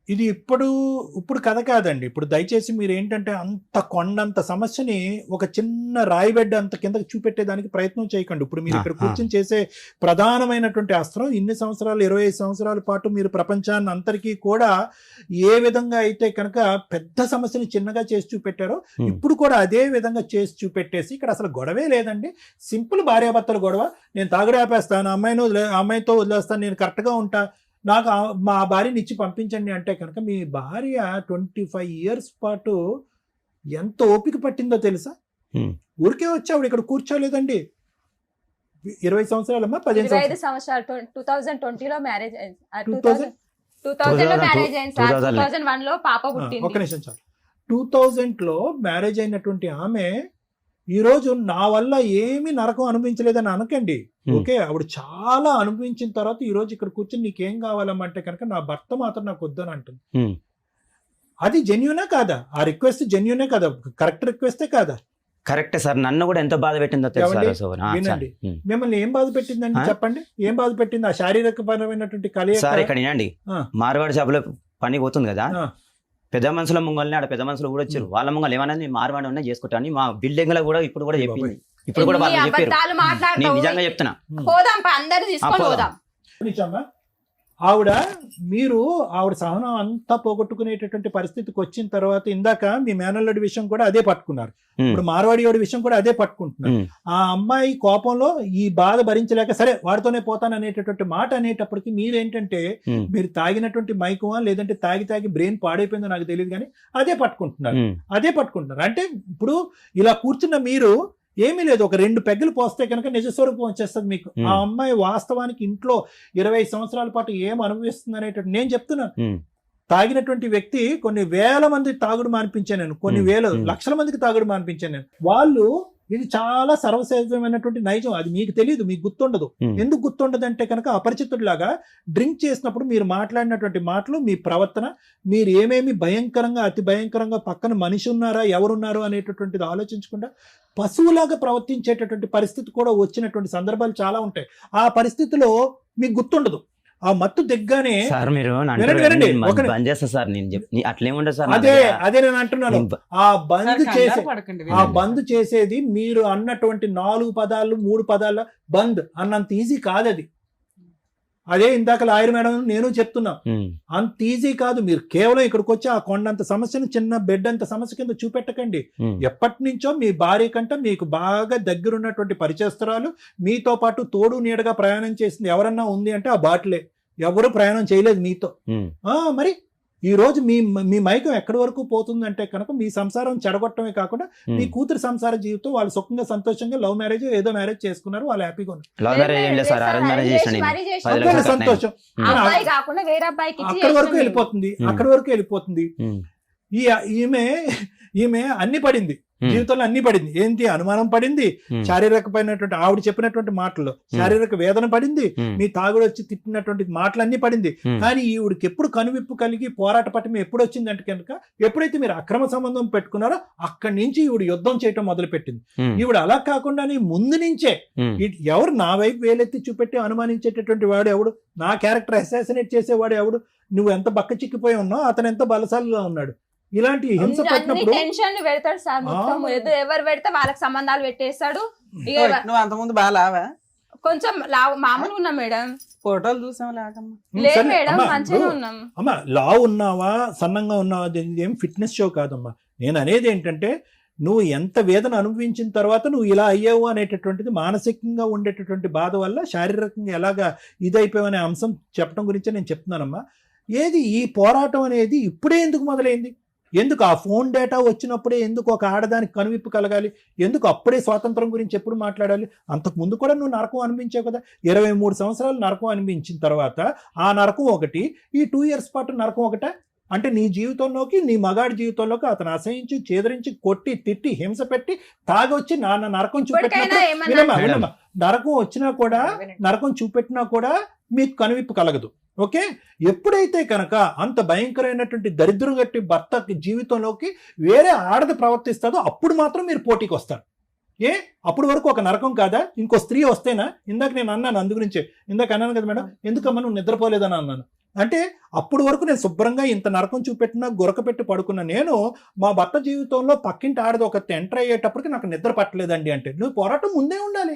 ఇది ఇప్పుడు కథ కాదండి. ఇప్పుడు దయచేసి మీరు ఏంటంటే అంత కొండంత సమస్యని ఒక చిన్న రాయిబెడ్డ అంత కిందకి చూపెట్టేదానికి ప్రయత్నం చేయకండి. ఇప్పుడు మీరు ఇక్కడ కూర్చొని చేసే ప్రధానమైనటువంటి అస్త్రం, ఇన్ని సంవత్సరాలు 25 సంవత్సరాల పాటు మీరు ప్రపంచాన్ని అందరికీ కూడా ఏ విధంగా అయితే కనుక పెద్ద సమస్యని చిన్నగా చేసి చూపెట్టారో ఇప్పుడు కూడా అదే విధంగా చేసి చూపెట్టేసి ఇక్కడ అసలు గొడవే లేదండి. సింపుల్ భార్యాభర్తల గొడవ. నేను తాగుడు ఆపేస్తాను, అమ్మాయితో వదిలేస్తాను, నేను కరెక్ట్గా ఉంటా, నాకు మా భార్యని ఇచ్చి పంపించండి అంటే కనుక మీ భార్య 25 years పాటు ఎంత ఓపిక పట్టిందో తెలుసా? ఊరికే వచ్చి ఆవిడ ఇక్కడ కూర్చోలేదండి. 20 సంవత్సరాలమ్మా, 15 25 సంవత్సరాలు 2020లో మ్యారేజ్ అయింది. 2000? 2000లో మ్యారేజ్ అయింది సార్. 2000 2001లో పాప పుట్టింది. ఒక్క నిమిషం చాలు. 2000లో మ్యారేజ్ అయినటువంటి ఆమె ఈ రోజు నా వల్ల ఏమీ నరకం అనుభవించలేదని అనకండి. ఓకే, ఆవిడ చాలా అనుభవించిన తర్వాత ఈ రోజు ఇక్కడ కూర్చొని నీకేం కావాలమ్మంటే కనుక నా భర్త మాత్రం నాకు వద్దని అంటుంది. అది జెన్యూనే కాదా? ఆ రిక్వెస్ట్ జెన్యూనే కదా? కరెక్ట్ రిక్వెస్టే కాదా? కరెక్టే సార్, నన్ను కూడా ఎంత బాధ పెట్టిందో తెలుసా? వినండి, మిమ్మల్ని ఏం బాధ పెట్టిందండి చెప్పండి. ఏం బాధ పెట్టింది? ఆ శారీరక పరమైనటువంటి కలయిక. సార్ ఇక్కడ వినండి, మార్వాడి షాపులో పని పోతుంది కదా, ఆ. పెద్ద మనుషుల ముంగల్ని ఆడ పెద్ద మనుషులు కూడా వచ్చారు, వాళ్ళ ముంగలు ఏమన్నా మార్వాడి ఉన్నా చేసుకుంటాను మా బిల్డింగ్ లో కూడా ఇప్పుడు కూడా చెప్పింది, ఇప్పుడు కూడా వాళ్ళు ఎన్ని చెప్పారు. అబద్ధాలు నేను మాట్లాడతావు. నిజంగా చెప్తున్నా. పోదాం అందరు తీసుకొని పోదాం. పోదాం. నిజమా? ఆవిడ సహనం అంతా పోగొట్టుకునేటటువంటి పరిస్థితికి వచ్చిన తర్వాత ఇందాక మీ మేనల్లుడి విషయం కూడా అదే పట్టుకున్నారు, ఇప్పుడు మార్వాడియోడి విషయం కూడా అదే పట్టుకుంటున్నారు. ఆ అమ్మాయి కోపంలో ఈ బాధ భరించలేక సరే వాడితోనే పోతాను అనేటటువంటి మాట అనేటప్పటికి మీరేంటంటే మీరు తాగినటువంటి మైకమా లేదంటే తాగి బ్రెయిన్ పాడైపోయిందో నాకు తెలియదు కానీ అదే పట్టుకుంటున్నారు. అంటే ఇప్పుడు ఇలా కూర్చున్న మీరు ఏమీ లేదు, ఒక 2 పెగ్గలు పోస్తే కనుక నిజస్వరూపం వచ్చేస్తుంది మీకు. ఆ అమ్మాయి వాస్తవానికి ఇంట్లో 25 సంవత్సరాల పాటు ఏం అనుభవిస్తుంది అనేటట్టు నేను చెప్తున్నాను. తాగినటువంటి వ్యక్తి కొన్ని వేల మంది తాగుడు మానిపించాను నేను, కొన్ని వేల లక్షల మందికి తాగుడు మానిపించాను నేను. వాళ్ళు ఇది చాలా సర్వసాధారణమైనటువంటి నైజం, అది మీకు తెలియదు, మీకు గుర్తుండదు. ఎందుకు గుర్తుండదు అంటే కనుక అపరిచితుడిలాగా డ్రింక్ చేసినప్పుడు మీరు మాట్లాడినటువంటి మాటలు, మీ ప్రవర్తన, మీరు ఏమేమి భయంకరంగా అతి భయంకరంగా పక్కన మనిషి ఉన్నారా ఎవరున్నారు అనేటటువంటిది ఆలోచించకుండా పశువులాగా ప్రవర్తించేటటువంటి పరిస్థితి కూడా వచ్చినటువంటి సందర్భాలు చాలా ఉంటాయి. ఆ పరిస్థితిలో మీకు గుర్తుండదు. ఆ మత్తు దిగ్గానే సార్ మీరు వినండి, బంద్ చేస్తా సార్, నేను అట్లేముండదు సార్. అదే నేను అంటున్నాను. ఆ బంద్ చేసేది మీరు అన్నటువంటి 4 పదాలు 3 పదాల బంద్ అన్నంత ఈజీ కాదు అది. అదే ఇందాక లాయర్ మేడం నేను చెప్తున్నా, అంత ఈజీ కాదు. మీరు కేవలం ఇక్కడికి వచ్చి ఆ కొండంత సమస్యను చిన్న బెడ్ అంత సమస్య కింద చూపెట్టకండి. ఎప్పటి నుంచో మీ భార్య కంటే మీకు బాగా దగ్గరున్నటువంటి పరిచయస్తురాలు, మీతో పాటు తోడు నీడగా ప్రయాణం చేసింది ఎవరన్నా ఉంది అంటే ఆ బాటిలే. ఎవరు ప్రయాణం చేయలేదు మీతో. మరి ఈ రోజు మీ మైకం ఎక్కడి వరకు పోతుందంటే కనుక మీ సంసారం చెడగొట్టమే కాకుండా మీ కూతురు సంసార జీవితం వాళ్ళు సుఖంగా సంతోషంగా లవ్ మ్యారేజ్ ఏదో మ్యారేజ్ చేసుకున్నారు, వాళ్ళు హ్యాపీగా ఉన్నారు, సంతోషం. అక్కడి వరకు వెళ్ళిపోతుంది. ఈమె అన్ని పడింది జీవితంలో, అన్ని పడింది. ఏంటి అనుమానం పడింది, శారీరకమైనటువంటి ఆవిడ చెప్పినటువంటి మాటల్లో శారీరక వేదన పడింది, మీ తాగుడు వచ్చి తిట్టినటువంటి మాటలన్నీ పడింది. కానీ ఈవిడికి ఎప్పుడు కనువిప్పు కలిగి పోరాట పట్టం ఎప్పుడు వచ్చిందంటే కనుక ఎప్పుడైతే మీరు అక్రమ సంబంధం పెట్టుకున్నారో అక్కడి నుంచి ఈవిడ యుద్ధం చేయటం మొదలు పెట్టింది. ఈవిడ అలా కాకుండానే ముందు నుంచే ఎవరు నా వైపు వేలెత్తి చూపెట్టి అనుమానించేటటువంటి వాడు ఎవడు, నా క్యారెక్టర్ అసాసినేట్ చేసేవాడు ఎవడు, నువ్వు ఎంత బక్క చిక్కిపోయి ఉన్నావు, అతను ఎంత బలశాలిగా ఉన్నాడు. ఇలాంటి హింస పెట్టినప్పుడు టెన్షన్ పెడతాడు సార్. ఎవరు పెడితే వాళ్ళకి సంబంధాలు పెట్టేస్తాడు. నువ్వు అంతకుముందు బాగా లావా? కొంచెం మామూలుగా ఉన్నా మేడం, ఫోటోలు చూసాం లాగమ్మా. లేదు మేడం మంచిగా ఉన్నాం. అమ్మా లావు ఉన్నావా సన్నంగా ఉన్నావా ఏం ఫిట్నెస్ షో కాదమ్మా. నేను అనేది ఏంటంటే నువ్వు ఎంత వేదన అనుభవించిన తర్వాత నువ్వు ఇలా అయ్యావు అనేటటువంటిది, మానసికంగా ఉండేటటువంటి బాధ వల్ల శారీరకంగా ఎలాగా ఇదైపోయావు అనే అంశం చెప్పడం గురించే నేను చెప్తున్నానమ్మా. ఏది ఈ పోరాటం అనేది ఇప్పుడే ఎందుకు మొదలైంది? ఎందుకు ఆ ఫోన్ డేటా వచ్చినప్పుడే ఎందుకు ఒక ఆడదానికి కనువిప్పు కలగాలి? ఎందుకు అప్పుడే స్వాతంత్రం గురించి ఎప్పుడు మాట్లాడాలి? అంతకు ముందు కూడా నువ్వు నరకం అనిపించావు కదా. 23 సంవత్సరాలు నరకం అనిపించిన తర్వాత ఆ నరకం ఒకటి, ఈ 2 years పాటు నరకం ఒకట. అంటే నీ జీవితంలోకి, నీ మగాడి జీవితంలోకి అతను అసహించి, చేదరించి, కొట్టి, తిట్టి, హింస పెట్టి, తాగొచ్చి నాన్న నరకం చూపెట్టినా నరకం వచ్చినా కూడా, నరకం చూపెట్టినా కూడా మీకు కనువిప్పు కలగదు. ఓకే, ఎప్పుడైతే కనుక అంత భయంకరమైనటువంటి దరిద్రం గట్టి భర్త జీవితంలోకి వేరే ఆడది ప్రవర్తిస్తుందో అప్పుడు మాత్రం మీరు పోటీకి వస్తారు. అప్పుడు వరకు ఒక నరకం కాదా? ఇంకో స్త్రీ వస్తేనా? ఇందాక నేను అన్నాను, అందు గురించే ఇందాక అన్నాను కదా మేడం, ఎందుకమ్మా నువ్వు నిద్రపోలేదని అన్నాను. అంటే అప్పుడు వరకు నేను శుభ్రంగా ఇంత నరకం చూపెట్టినా గొరక పెట్టి పడుకున్న నేను మా భర్త జీవితంలో పక్కింటి ఆడది ఒక ఎంటర్ అయ్యేటప్పటికి నాకు నిద్ర పట్టలేదండి అంటే నువ్వు పోరాటం ముందే ఉండాలి.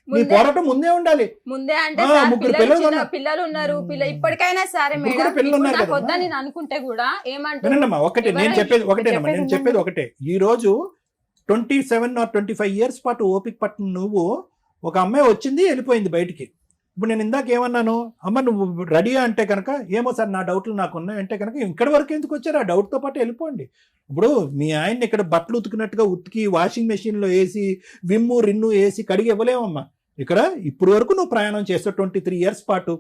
నీ పోరాటం ముందే ఉండాలి. ముందే అంటే 3 పిల్లలు ఉన్నారు, ఇప్పటికైనా సరే మేడం వద్దని నేను అనుకుంటే కూడా ఏమంటున్నా ఒకటే నేను చెప్పేది ఒకటే. ఈ రోజు 27 or 25 years పాటు ఓపిక పట్టిన నువ్వు, ఒక అమ్మాయి వచ్చింది వెళ్ళిపోయింది బయటికి. ఇప్పుడు నేను ఇందాక ఏమన్నాను, అమ్మ నువ్వు రెడీయా అంటే కనుక ఏమో సార్ నా డౌట్లు నాకు ఉన్నాయి అంటే కనుక ఇక్కడి వరకు ఎందుకు వచ్చారు? ఆ డౌట్తో పాటు వెళ్ళిపోండి. ఇప్పుడు మీ ఆయన్ని ఇక్కడ బట్టలు ఉతికినట్టుగా ఉతికి వాషింగ్ మెషిన్లో వేసి విమ్ము రిన్ను వేసి కడిగి ఇవ్వలేమమ్మా. ఇక్కడ ఇప్పుడు వరకు నువ్వు ప్రయాణం చేసావు 23 years పాటు,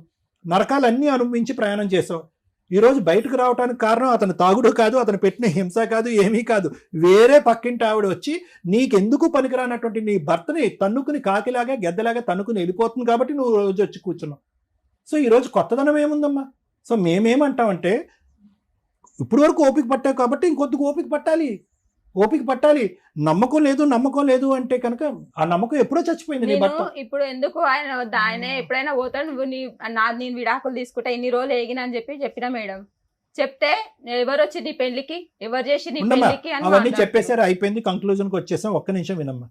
నరకాలన్నీ అనుభవించి ప్రయాణం చేసావు. ఈరోజు బయటకు రావడానికి కారణం అతను తాగుడు కాదు, అతను పెట్టిన హింస కాదు, ఏమీ కాదు. వేరే పక్కింటి ఆవిడ వచ్చి నీకెందుకు పనికిరానటువంటి నీ భర్తని తన్నుకుని కాకిలాగా గెద్దలాగా తన్నుకుని వెళ్ళిపోతుంది కాబట్టి నువ్వు రోజు వచ్చి కూర్చున్నావు. సో ఈరోజు కొత్తదనం ఏముందమ్మా? సో మేమేమంటామంటే ఇప్పుడు వరకు ఓపిక పట్టావు కాబట్టి ఇంకొద్దిగా ఓపిక పట్టాలి. నమ్మకం లేదు అంటే కనుక ఆ నమ్మకం ఎప్పుడో చచ్చిపోయింది నీ భర్త. ఇప్పుడు ఎందుకు ఆయన ఎప్పుడైనా పోతాడు, నువ్వు నేను విడాకులు తీసుకుంటా ఇన్ని రోజులు ఏగినా అని చెప్పిన మేడం. చెప్తే ఎవరు వచ్చి నీ పెళ్లికి, ఎవరు చేసి నీ పెళ్లికి అవన్నీ చెప్పేసారు, అయిపోయింది, కంక్లూజన్కి వచ్చేసాం. ఒక్క నిమిషం వినమ్మా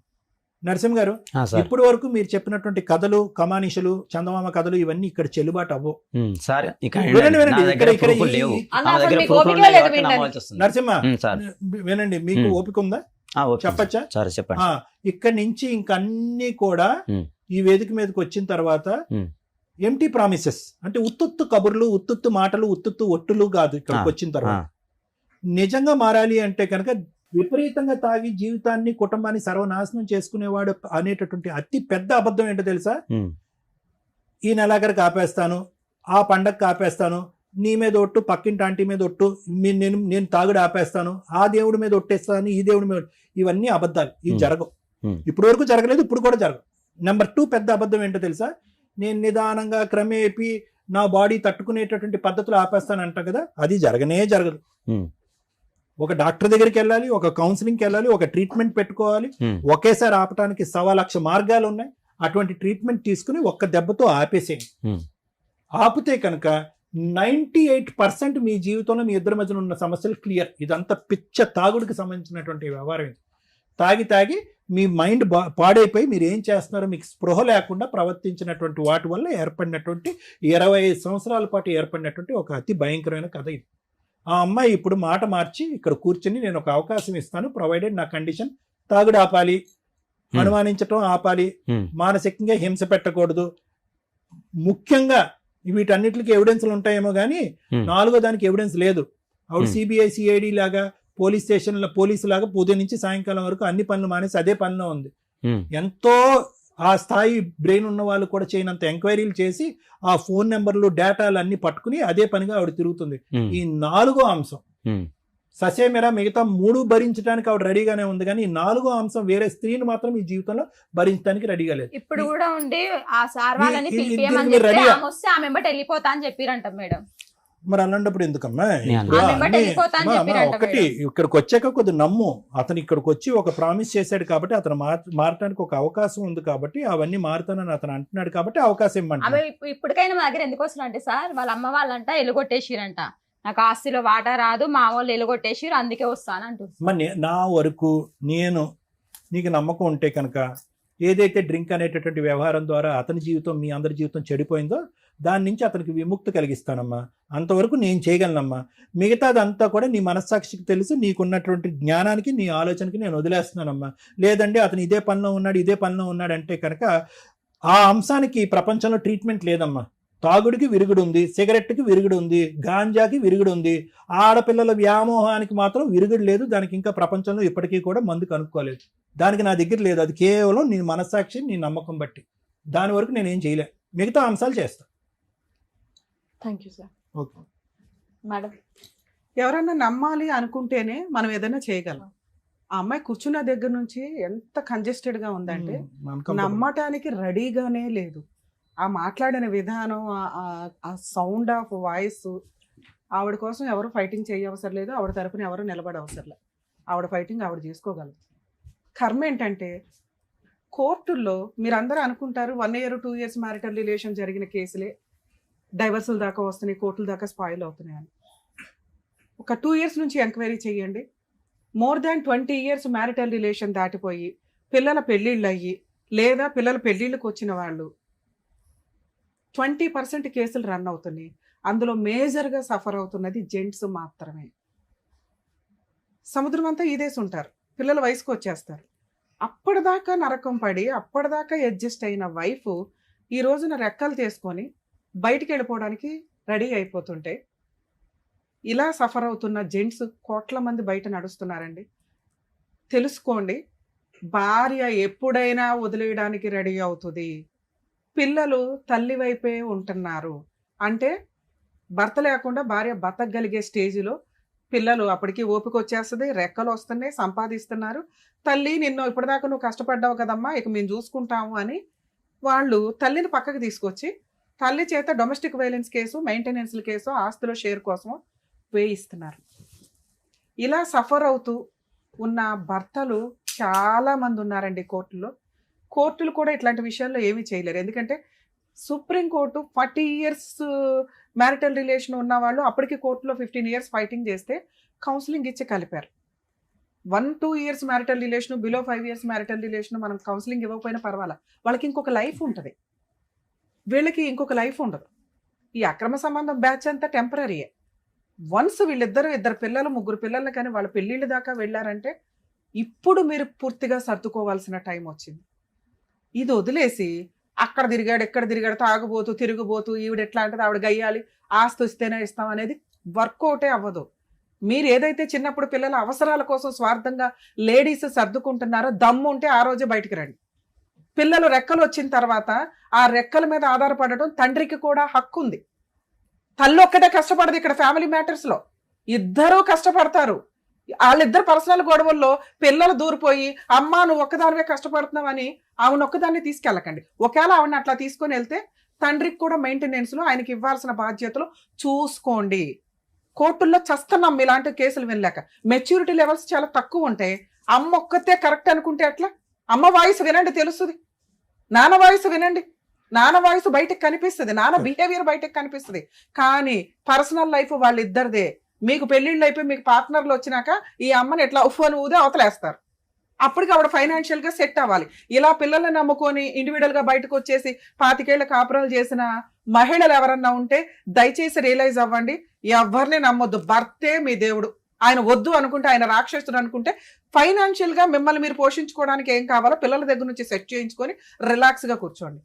నరసింహ గారు. ఇప్పటి వరకు మీరు చెప్పినటువంటి కథలు, కమానిషలు, చందమామ కథలు ఇవన్నీ ఇక్కడ చెల్లుబాటు అవ్వవు. నరసింహ వినండి, మీకు ఓపిక ఉందా? చెప్పచ్చా? ఇక్కడి నుంచి ఇంకన్నీ కూడా ఈ వేదిక మీదకి వచ్చిన తర్వాత ఎంటీ ప్రామిసెస్ అంటే ఉత్తుత్తు కబుర్లు, ఉత్తుత్తు మాటలు, ఉత్తుత్తు ఒట్టులు కాదు. ఇక్కడికి వచ్చిన తర్వాత నిజంగా మారాలి అంటే కనుక విపరీతంగా తాగి జీవితాన్ని కుటుంబాన్ని సర్వనాశనం చేసుకునేవాడు అనేటటువంటి అతి పెద్ద అబద్ధం ఏంటో తెలుసా? ఈ నెలాఖరికి ఆపేస్తాను, ఆ పండగకి ఆపేస్తాను, నీ మీద ఒట్టు, పక్కింటి ఆంటీ మీద ఒట్టు, నేను తాగుడు ఆపేస్తాను, ఆ దేవుడి మీద ఒట్టేస్తాను, ఈ దేవుడి మీద ఇవన్నీ అబద్ధాలు. ఇవి జరగవు. ఇప్పటి వరకు జరగలేదు, ఇప్పుడు కూడా జరగవు. నెంబర్ 2 పెద్ద అబద్ధం ఏంటో తెలుసా? నేను నిదానంగా క్రమేపీ నా బాడీ తట్టుకునేటటువంటి పద్ధతులు ఆపేస్తాను అంట కదా, అది జరగదు. ఒక డాక్టర్ దగ్గరికి వెళ్ళాలి, ఒక కౌన్సిలింగ్కి వెళ్ళాలి, ఒక ట్రీట్మెంట్ పెట్టుకోవాలి. ఒకేసారి ఆపటానికి 1,00,000 మార్గాలు ఉన్నాయి. అటువంటి ట్రీట్మెంట్ తీసుకుని ఒక్క దెబ్బతో ఆపేసేయండి. ఆపితే కనుక 98% మీ జీవితంలో మీ ఇద్దరి మధ్యన ఉన్న సమస్యలు క్లియర్. ఇదంతా పిచ్చ తాగుడికి సంబంధించినటువంటి వ్యవహారం. ఇది తాగి మీ మైండ్ పాడైపోయి మీరు ఏం చేస్తున్నారో మీకు స్పృహ లేకుండా ప్రవర్తించినటువంటి వాటి వల్ల ఏర్పడినటువంటి 25 సంవత్సరాల పాటు ఏర్పడినటువంటి ఒక అతి భయంకరమైన కథ ఇది. ఆ అమ్మాయి ఇప్పుడు మాట మార్చి ఇక్కడ కూర్చుని నేను ఒక అవకాశం ఇస్తాను, ప్రొవైడెడ్ నా కండిషన్ తాగుడు ఆపాలి, అనుమానించటం ఆపాలి, మానసికంగా హింస పెట్టకూడదు, ముఖ్యంగా వీటన్నిటికి ఎవిడెన్స్లు ఉంటాయేమో కానీ 4వ దానికి ఎవిడెన్స్ లేదు. ఆవిడ సిబిఐ సిఐడి లాగా పోలీస్ స్టేషన్లో పోలీసు లాగా ఉదయం నుంచి సాయంకాలం వరకు అన్ని పనులు మానేసి అదే పనిలో ఉంది. ఎంతో ఆ స్థాయి బ్రెయిన్ ఉన్న వాళ్ళు కూడా చేయనంత ఎంక్వైరీలు చేసి ఆ ఫోన్ నెంబర్లు డేటాలు అన్ని పట్టుకుని అదే పనిగా ఆవిడ తిరుగుతుంది. ఈ 4వ అంశం ససేమిరా మిగతా 3 భరించడానికి ఆవిడ రెడీగానే ఉంది, కానీ ఈ 4వ అంశం వేరే స్త్రీని మాత్రం ఈ జీవితంలో భరించడానికి రెడీగా లేదు. ఇప్పుడు కూడా ఉండి ఆ సార్ వాళ్ళని పిలిపియమని మీరు చెప్తే రెడీయా? ఆమె వస్తే ఆమె వెంబట వెళ్ళిపోతా అని చెప్పిరంట మేడం. మరి అలాంటప్పుడు ఎందుకమ్మా? నేను ఒకటి ఇక్కడికి వచ్చాక కొద్ది నమ్ము. అతను ఇక్కడికి వచ్చి ఒక ప్రామిస్ చేశాడు కాబట్టి, అతను మారటానికి ఒక అవకాశం ఉంది కాబట్టి, అవన్నీ మారుతానని అతను అంటున్నాడు కాబట్టి అవకాశం ఇవ్వండి. ఆమె ఇప్పటికైనా మా దగ్గర ఎందుకు వస్తున్నారంటే సార్, వాళ్ళ అమ్మ వాళ్ళంట ఎలుగొట్టేసిరంట, నాకు ఆస్తిలో వాటా రాదు, మా వాళ్ళు ఎలుగొట్టేసిరు, అందుకే వస్తాను అంటుంది. మరి నా వరకు నీకు నమ్మకం ఉంటే కనుక ఏదైతే డ్రింక్ అనేటటువంటి వ్యవహారం ద్వారా అతని జీవితం మీ అందరి జీవితం చెడిపోయిందో దాని నుంచి అతనికి విముక్తి కలిగిస్తానమ్మా. అంతవరకు నేను చేయగలనమ్మా. మిగతాదంతా కూడా నీ మనస్సాక్షికి తెలుసు, నీకున్నటువంటి జ్ఞానానికి నీ ఆలోచనకి నేను వదిలేస్తున్నానమ్మా. లేదంటే అతను ఇదే పనిలో ఉన్నాడు అంటే కనుక ఆ అంశానికి ప్రపంచంలో ట్రీట్మెంట్ లేదమ్మా. తాగుడికి విరుగుడు ఉంది, సిగరెట్కి విరుగుడు ఉంది, గాంజాకి విరుగుడు ఉంది, ఆడపిల్లల వ్యామోహానికి మాత్రం విరుగుడు లేదు. దానికి ఇంకా ప్రపంచంలో ఇప్పటికీ కూడా మందు కనుక్కోలేదు. దానికి నా దగ్గర లేదు. అది కేవలం నీ మనస్సాక్షి, నీ నమ్మకం బట్టి. దాని వరకు నేనేం చేయలే, మిగతా అంశాలు చేస్తా. Thank you sir. Okay madam, ఎవరన్నా నమ్మాలి అనుకుంటేనే మనం ఏదైనా చేయగలం. ఆ అమ్మాయి కూర్చున్న దగ్గర నుంచి ఎంత కంజెస్టెడ్ గా ఉందంటే నమ్మటానికి రెడీగానే లేదు. ఆ మాట్లాడిన విధానం, ఆ సౌండ్ ఆఫ్ వాయిస్, ఆవిడ కోసం ఎవరు ఫైటింగ్ చేయవసరం లేదు, ఆవిడ తరపున ఎవరు నిలబడవసరం లేదు. ఆవిడ ఫైటింగ్ ఆవిడ చేసుకోగలదు. కర్మ ఏంటంటే కోర్టుల్లో మీరందరూ అనుకుంటారు 1 year 2 years మ్యారిటల్ రిలేషన్ జరిగిన కేసులే డైవర్సుల దాకా వస్తున్నాయి, కోర్టుల దాకా స్పాయిల్ అవుతున్నాయి అని. ఒక 2 years నుంచి ఎంక్వైరీ చేయండి. More than 20 years marital relation దాటిపోయి పిల్లల పెళ్ళిళ్ళు అయ్యి, లేదా పిల్లల పెళ్ళిళ్ళకి వచ్చిన వాళ్ళు 20% కేసులు రన్ అవుతున్నాయి. అందులో మేజర్గా సఫర్ అవుతున్నది జెంట్స్ మాత్రమే. సముద్రం అంతా ఈదేసి ఉంటారు, పిల్లల వయసుకు వచ్చేస్తారు. అప్పటిదాకా నరకం పడి అప్పటిదాకా అడ్జస్ట్ అయిన వైఫ్ ఈ రోజున రెక్కలు తీసుకొని బయటికి వెళ్ళిపోవడానికి రెడీ అయిపోతుంటే ఇలా సఫర్ అవుతున్న జెంట్స్ కోట్ల మంది బయట నడుస్తున్నారండి. తెలుసుకోండి, భార్య ఎప్పుడైనా వదిలేయడానికి రెడీ అవుతుంది. పిల్లలు తల్లి వైపే ఉంటున్నారు అంటే భర్త లేకుండా భార్య బతకగలిగే స్టేజ్లో పిల్లలు అప్పటికి ఓపిక వచ్చేస్తుంది, రెక్కలు వస్తున్నాయి, సంపాదిస్తున్నారు. తల్లి నిన్ను ఇప్పటిదాకా నువ్వు కష్టపడ్డావు కదమ్మా, ఇక మేము చూసుకుంటాము అని వాళ్ళు తల్లిని పక్కకు తీసుకొచ్చి తల్లి చేత డొమెస్టిక్ వైలెన్స్ కేసు, మెయింటెనెన్స్ల కేసు, ఆస్తుల షేర్ కోసం వేయిస్తున్నారు. ఇలా సఫర్ అవుతూ ఉన్న భర్తలు చాలా మంది ఉన్నారండి కోర్టులో. కోర్టులు కూడా ఇట్లాంటి విషయాల్లో ఏమీ చేయలేరు. ఎందుకంటే సుప్రీంకోర్టు 40 years మ్యారిటల్ రిలేషన్ ఉన్న వాళ్ళు అప్పటికి కోర్టులో 15 years ఫైటింగ్ చేస్తే కౌన్సిలింగ్ ఇచ్చి కలిపారు. 1-2 years marital relation, below 5 years marital relation మనం కౌన్సిలింగ్ ఇవ్వకపోయినా పర్వాలా, వాళ్ళకి ఇంకొక లైఫ్ ఉంటుంది, వీళ్ళకి ఇంకొక లైఫ్ ఉండదు. ఈ అక్రమ సంబంధం బ్యాచ్ అంతా టెంపరీయే. వన్స్ ఇద్దరు పిల్లలు, 3 పిల్లలు కానీ వాళ్ళ పెళ్ళిళ్ళ దాకా వెళ్ళారంటే ఇప్పుడు మీరు పూర్తిగా సర్దుకోవాల్సిన టైం వచ్చింది. ఇది వదిలేసి అక్కడ తిరిగాడు, ఎక్కడ తిరిగాడు, తాగుబోతూ తిరుగుబోతూ ఈవిడ ఎట్లా అంటే ఆవిడ గయ్యాలి, ఆస్తి వస్తేనే ఇస్తాం అనేది వర్కౌటే అవ్వదు. మీరు ఏదైతే చిన్నప్పుడు పిల్లల అవసరాల కోసం స్వార్థంగా లేడీస్ సర్దుకుంటున్నారో దమ్ము ఉంటే ఆ రోజే బయటికి రండి. పిల్లలు రెక్కలు వచ్చిన తర్వాత ఆ రెక్కల మీద ఆధారపడటం తండ్రికి కూడా హక్కు ఉంది. తల్లి ఒక్కటే కష్టపడదు ఇక్కడ ఫ్యామిలీ మ్యాటర్స్ లో, ఇద్దరూ కష్టపడతారు. వాళ్ళిద్దరు పర్సనల్ గొడవల్లో పిల్లలు దూరిపోయి అమ్మా నువ్వు ఒక్కదానివే కష్టపడుతున్నావని ఆవిడ ఒక్కదాన్ని తీసుకెళ్ళకండి. ఒకవేళ ఆవిడని అట్లా తీసుకొని వెళ్తే తండ్రికి కూడా మెయింటెనెన్స్ లో ఆయనకి ఇవ్వాల్సిన బాధ్యతలు చూసుకోండి. కోర్టుల్లో చస్తున్నాం ఇలాంటి కేసులు వినలేక. మెచ్యూరిటీ లెవెల్స్ చాలా తక్కువ ఉంటాయి. అమ్మ ఒక్కతే కరెక్ట్ అనుకుంటే అట్లా? అమ్మ వాయిస్ వినండి తెలుస్తుంది, నాన్న వాయిస్ వినండి, నాన్న వాయిస్ బయటకు కనిపిస్తుంది, నాన్న బిహేవియర్ బయటకు కనిపిస్తుంది. కానీ పర్సనల్ లైఫ్ వాళ్ళిద్దరిదే. మీకు పెళ్లిళ్ళు అయిపోయి మీకు పార్ట్నర్లు వచ్చినాక ఈ అమ్మని ఎట్లా ఉఫ్ అని ఊదే అవతలేస్తారు. అప్పటికి ఆవిడ ఫైనాన్షియల్ గా సెట్ అవ్వాలి. ఇలా పిల్లల్ని నమ్ముకొని ఇండివిడువల్ గా బయటకు వచ్చేసి 25 ఏళ్ల కాపురాలు చేసిన మహిళలు ఎవరన్నా ఉంటే దయచేసి రియలైజ్ అవ్వండి, ఎవరిని నమ్మొద్దు. భర్తే మీ దేవుడు. ఆయన వద్దు అనుకుంటే, ఆయన రాక్షసుడు అనుకుంటే ఫైనాన్షియల్ గా మిమ్మల్ని మీరు పోషించుకోవడానికి ఏం కావాలో పిల్లల దగ్గర నుంచి సెట్ చేయించుకొని రిలాక్స్ గా కూర్చోండి.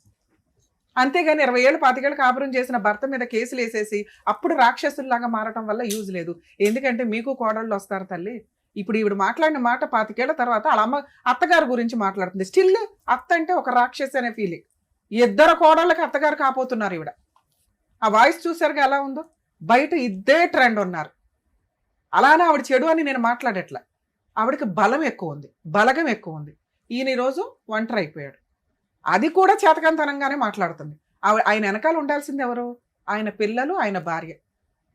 అంతేగాని 20 ఏళ్ళు 25 ఏళ్ళు కాపురం చేసిన భర్త మీద కేసులు వేసేసి అప్పుడు రాక్షసుల్లాగా మారటం వల్ల యూజ్ లేదు. ఎందుకంటే మీకు కోడళ్ళు వస్తారు తల్లి. ఇప్పుడు ఈవిడ మాట్లాడిన మాట 25 ఏళ్ల తర్వాత వాళ్ళ అమ్మ అత్తగారి గురించి మాట్లాడుతుంది. స్టిల్ అత్త అంటే ఒక రాక్షసి అనే ఫీలింగ్. ఇద్దరు కోడళ్ళకి అత్తగారు కాపోతున్నారు ఈవిడ. ఆ వాయిస్ చూసారుగా ఎలా ఉందో. బయట ఇద్దే ట్రెండ్ ఉన్నారు. అలానే ఆవిడ చెడు అని నేను మాట్లాడట్లా. ఆవిడకి బలం ఎక్కువ ఉంది, బలగం ఎక్కువ ఉంది. ఈయన ఈరోజు ఒంటరి అయిపోయాడు. అది కూడా చేతకంతనంగానే మాట్లాడుతుంది. ఆయన వెనకాల ఉండాల్సింది ఎవరు? ఆయన పిల్లలు, ఆయన భార్య.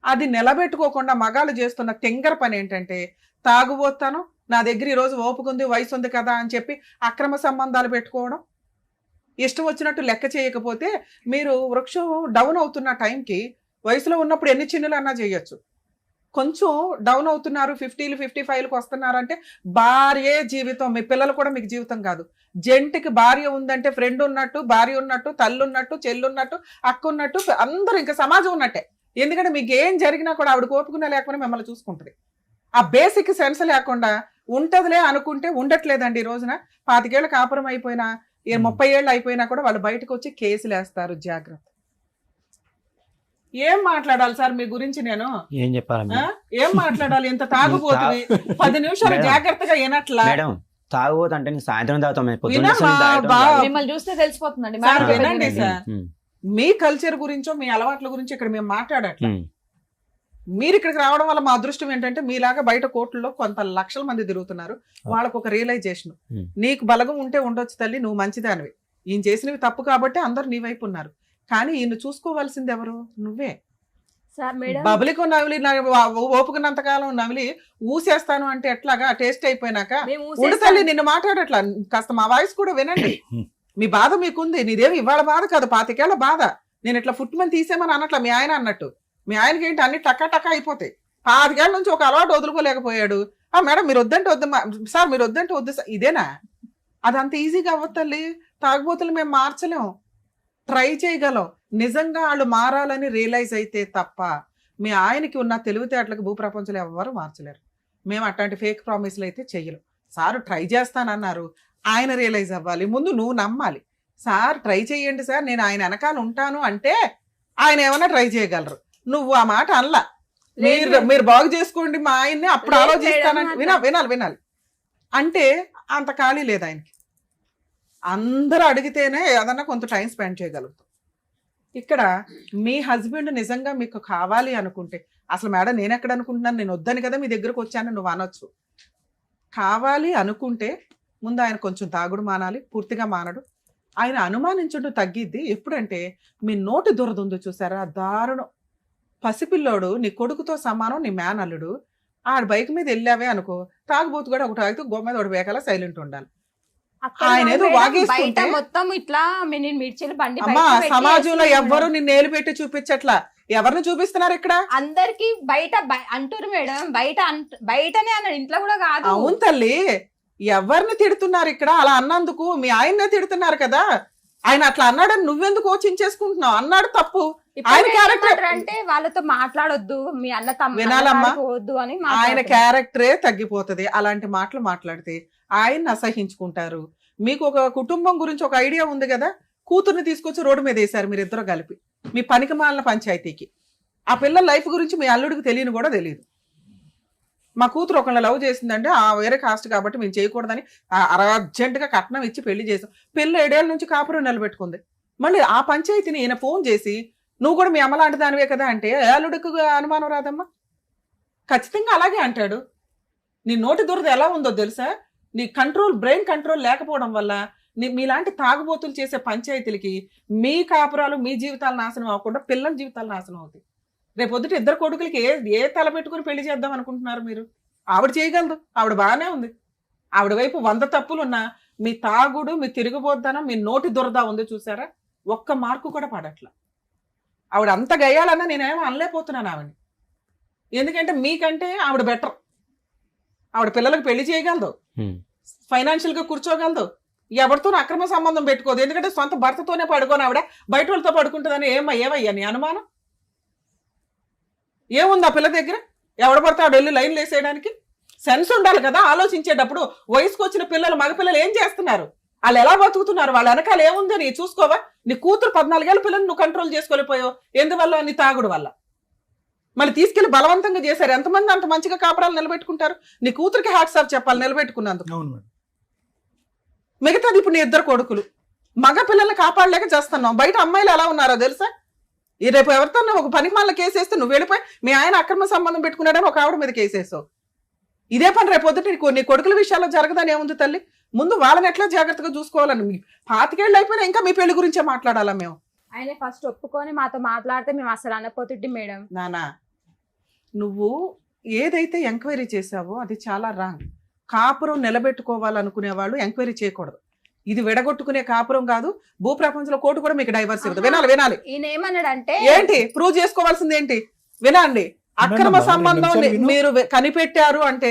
అది నిలబెట్టుకోకుండా మగాళ్ళు చేస్తున్న తెంగర పని ఏంటంటే, తాగుబోతాను, నా దగ్గర ఈరోజు ఓపుకుంది, వయసు ఉంది కదా అని చెప్పి అక్రమ సంబంధాలు పెట్టుకోవడం. ఇష్టం వచ్చినట్టు లెక్క చేయకపోతే మీరు వృక్షం డౌన్ అవుతున్న టైంకి వయసులో ఉన్నప్పుడు ఎన్ని చిన్నులు అన్నా చేయొచ్చు. కొంచెం డౌన్ అవుతున్నారు, 50లు 55లకు వస్తున్నారంటే భార్యే జీవితం. మీ పిల్లలు కూడా మీకు జీవితం కాదు. జంటికి భార్య ఉందంటే ఫ్రెండ్ ఉన్నట్టు, భార్య ఉన్నట్టు, తల్లి ఉన్నట్టు, చెల్లి ఉన్నట్టు, అక్క ఉన్నట్టు, అందరూ ఇంకా సమాజం ఉన్నట్టే. ఎందుకంటే మీకు ఏం జరిగినా కూడా ఆవిడ కోపుకున్నా లేకపోయినా మిమ్మల్ని చూసుకుంటుంది. ఆ బేసిక్ సెన్స్ లేకుండా ఉంటదిలే అనుకుంటే ఉండట్లేదండి. ఈ రోజున 25 ఏళ్ళ కాపురం అయిపోయినా 30 ఏళ్ళు అయిపోయినా కూడా వాళ్ళు బయటకు వచ్చి కేసులు వేస్తారు. జాగ్రత్త. ఏం మాట్లాడాలి సార్ మీ గురించి? నేను ఏం చెప్పాలి? ఏం మాట్లాడాలి? ఇంత తాగుబోతుంది 10 నిమిషాలు జాగ్రత్తగా వినట్లా. మేడం తాగుబోతు అంటే నేను సాయంత్రం తాగుతాం. మిమ్మల్ని చూస్తే తెలిసిపోతుందండి. సార్ వినండి సార్, మీ కల్చర్ గురించో మీ అలవాట్ల గురించి ఇక్కడ మేము మాట్లాడట్లా. మీరు ఇక్కడికి రావడం వల్ల మా అదృష్టం ఏంటంటే మీలాగా బయట కోర్టుల్లో కొంత లక్షల మంది తిరుగుతున్నారు. వాళ్ళకు ఒక రియలైజేషన్, నీకు బలగం ఉంటే ఉండొచ్చు తల్లి, నువ్వు మంచిదానివి. ఈయన చేసినవి తప్పు కాబట్టి అందరు నీ వైపు ఉన్నారు. కానీ ఈయన చూసుకోవాల్సింది ఎవరు? నువ్వే. బబులికి నవిలి ఓపుకున్నంత కాలం నవిలి ఊసేస్తాను అంటే ఎట్లాగా? టేస్ట్ అయిపోయినాక ఉండు తల్లి, నిన్ను మాట్లాడట్లా. కాస్త మా వాయిస్ కూడా వినండి. మీ బాధ మీకుంది, నీదేమి ఇవాళ బాధ కాదు, 25 ఏళ్ల బాధ. నేను ఇట్లా ఫుట్ మని తీసేమని అన్నట్లా. మీ ఆయన అన్నట్టు మీ ఆయనకి ఏంటి అన్ని టక్కా టక్కా అయిపోతాయి. 25 ఏళ్ళ నుంచి ఒక అలవాటు వదులుకోలేకపోయాడు. మేడం మీరు వద్దంటే వద్దు సార్, మీరు వద్దంటే వద్దు సార్. ఇదేనా? అదంత ఈజీగా అవ్వదు తల్లి. తాగుబోతులు మేము మార్చలేం, ట్రై చేయగలం. నిజంగా వాళ్ళు మారాలని రియలైజ్ అయితే తప్ప మీ ఆయనకి ఉన్న తెలివితేటలకు భూప్రపంచంలో ఎవరు మార్చలేరు. మేము అట్లాంటి ఫేక్ ప్రామిస్లు అయితే చెయ్యలేం. సార్ ట్రై చేస్తానన్నారు, ఆయన రియలైజ్ అవ్వాలి. ముందు నువ్వు నమ్మాలి. సార్ ట్రై చేయండి సార్, నేను ఆయన వెనకాల ఉంటాను అంటే ఆయన ఏమైనా ట్రై చేయగలరు. నువ్వు ఆ మాట అనలా. మీరు బాగు చేసుకోండి మా ఆయన్ని, అప్పుడు ఆలోచిస్తానంటే వినాలి అంటే అంత ఖాళీ లేదు ఆయనకి. అందరూ అడిగితేనే ఏదన్నా కొంత టైం స్పెండ్ చేయగలుగుతాం. ఇక్కడ మీ హస్బెండ్ నిజంగా మీకు కావాలి అనుకుంటే, అసలు మేడం నేను ఎక్కడ అనుకుంటున్నాను, నేను వద్దని కదా మీ దగ్గరకు వచ్చాను నువ్వు అనొచ్చు. కావాలి అనుకుంటే ముందు ఆయన కొంచెం తాగుడు మానాలి. పూర్తిగా మానడు. ఆయన అనుమానించుంటూ తగ్గిద్ది ఎప్పుడంటే మీ నోటి దురదుందో చూసారా, దారుణం. పసిపిల్లోడు నీ కొడుకుతో సమానం, నీ మేనల్లుడు. ఆడ బైక్ మీద వెళ్ళావే అనుకో, తాగుబోతు కూడా ఒకటి తాగితే గోమ మీద ఒకటి వేకాల సైలెంట్ ఉండాలి. ఆయన ఏదో వాగేసుకుంటే మొత్తం ఇట్లా మిర్చిలు బండి అమ్మా, సమాజంలో ఎవ్వరు నిన్ను ఏలు పెట్టి చూపించట్లా. ఎవరిని చూపిస్తున్నారు ఇక్కడ? అందరికి బయట అంటారు మేడం, బయటనే అన్నాడు, ఇంట్లో కూడా కాదు. అవును తల్లి, ఎవరిని తిడుతున్నారు ఇక్కడ? అలా అన్నందుకు మీ ఆయన్నే తిడుతున్నారు కదా. ఆయన అట్లా అన్నాడని నువ్వెందుకు కోచించేసుకుంటున్నావు? అన్నాడు తప్పు. ఆయన క్యారెక్టర్ అంటే వాళ్ళతో మాట్లాడొద్దు, మీ అన్న వినాలమ్మా, వద్దు అని ఆయన క్యారెక్టరే తగ్గిపోతుంది. అలాంటి మాటలు మాట్లాడితే ఆయన అసహించుకుంటారు. మీకు ఒక కుటుంబం గురించి ఒక ఐడియా ఉంది కదా. కూతుర్ని తీసుకొచ్చి రోడ్డు మీద వేశారు మీరు ఇద్దరు కలిపి, మీ పనికి మాలిన పంచాయతీకి. ఆ పిల్లల లైఫ్ గురించి మీ అల్లుడికి తెలియని కూడా తెలియదు. మా కూతురు ఒకళ్ళని లవ్ చేసిందంటే ఆ వేరే కాస్ట్ కాబట్టి మేము చేయకూడదని అర్జెంటుగా కట్నం ఇచ్చి పెళ్లి చేసాం. పెళ్లి 7 ఏళ్ళ నుంచి కాపురం నిలబెట్టుకుంది. మళ్ళీ ఆ పంచాయతీని ఈయన ఫోన్ చేసి నువ్వు కూడా మీ అమ్మ లాంటి దానివే కదా అంటే అల్లుడికి అనుమానం రాదమ్మా? ఖచ్చితంగా అలాగే అంటాడు. నీ నోటి దురద ఎలా ఉందో తెలుసా? నీ బ్రెయిన్ కంట్రోల్ లేకపోవడం వల్ల మీలాంటి తాగుబోతులు చేసే పంచాయతీలకి మీ కాపురాలు మీ జీవితాలు నాశనం అవ్వకుండా పిల్లల జీవితాలు నాశనం అవుతాయి. రేపొద్దుట 2 కొడుకులకి ఏ తల పెట్టుకుని పెళ్లి చేద్దాం అనుకుంటున్నారు మీరు? ఆవిడ చేయగలదు, ఆవిడ బాగానే ఉంది. ఆవిడ వైపు 100 తప్పులున్నా మీ తాగుడు, మీ తిరిగిపోద్దనం, మీ నోటి దురద ఉంది చూసారా, ఒక్క మార్కు కూడా పడట్లా. ఆవిడ అంత గయ్యాలన్నా నేనేమో అనలేకపోతున్నాను ఆవిడని. ఎందుకంటే మీకంటే ఆవిడ బెటర్. ఆవిడ పిల్లలకు పెళ్లి చేయగలదు, ఫైనాన్షియల్ గా కూర్చోగలదు, ఎవరితో అక్రమ సంబంధం పెట్టుకోదు. ఎందుకంటే సొంత భర్తతోనే పడుకోని ఆవిడ బయట వాళ్ళతో పడుకుంటుందని ఏమయ్యా నీ అనుమానం? ఏముంది ఆ పిల్ల దగ్గర? ఎవడ పడితే ఆవిడ వెళ్ళి లైన్లు వేసేయడానికి సెన్స్ ఉండాలి కదా. ఆలోచించేటప్పుడు వయసుకు వచ్చిన పిల్లలు, మగపిల్లలు ఏం చేస్తున్నారు, వాళ్ళు ఎలా బతుకుతున్నారు, వాళ్ళ వెనకాల ఏముంది నీ చూసుకోవా? నీ కూతురు 14 ఏళ్ళ పిల్లలు నువ్వు కంట్రోల్ చేసుకోలేకపోయావు. ఎందువల్ల? నీ తాగుడు వల్ల. మళ్ళీ తీసుకెళ్లి బలవంతంగా చేశారు. ఎంతమంది అంత మంచిగా కాపురాలు నిలబెట్టుకుంటారు? నీ కూతురికి హ్యాట్స్ ఆఫ్ చెప్పాలి నిలబెట్టుకున్నందుకు. అవును మేడం. మిగతాది ఇప్పుడు నీ 2 కొడుకులు, మగ పిల్లల్ని కాపాడలేక చేస్తున్నావు. బయట అమ్మాయిలు ఎలా ఉన్నారో తెలుసా? ఈ రేపు ఎవరితో ఒక పనికి మళ్ళీ కేసేస్తే నువ్వు వెళ్ళిపోయి మీ ఆయన అక్రమ సంబంధం పెట్టుకున్నాడని ఒక ఆవిడ మీద కేసేసావు. ఇదే పని రేపు పొద్దుట నీ కొడుకుల విషయాల్లో జరగదని ఏముంది తల్లి? ముందు వాళ్ళని ఎట్లా జాగ్రత్తగా చూసుకోవాలని. 25 ఏళ్ళు అయిపోయినా ఇంకా మీ పెళ్లి గురించే మాట్లాడాలా మేము? ఆయన ఫస్ట్ ఒప్పుకొని మాతో మాట్లాడితే మేము అసలు అనపోతుంటే మేడం. నానా, నువ్వు ఏదైతే ఎంక్వైరీ చేసావో అది చాలా రాంగ్. కాపురం నిలబెట్టుకోవాలనుకునే వాళ్ళు ఎంక్వైరీ చేయకూడదు. ఇది విడగొట్టుకునే కాపురం కాదు. భూప్రపంచంలో కోర్టు కూడా మీకు డైవర్స్ ఇవ్వదు. వినాలి. ఈయన ఏమన్నాడంటే ఏంటి ప్రూవ్ చేసుకోవాల్సింది ఏంటి? వినండి. అక్రమ సంబంధం మీరు కనిపెట్టారు అంటే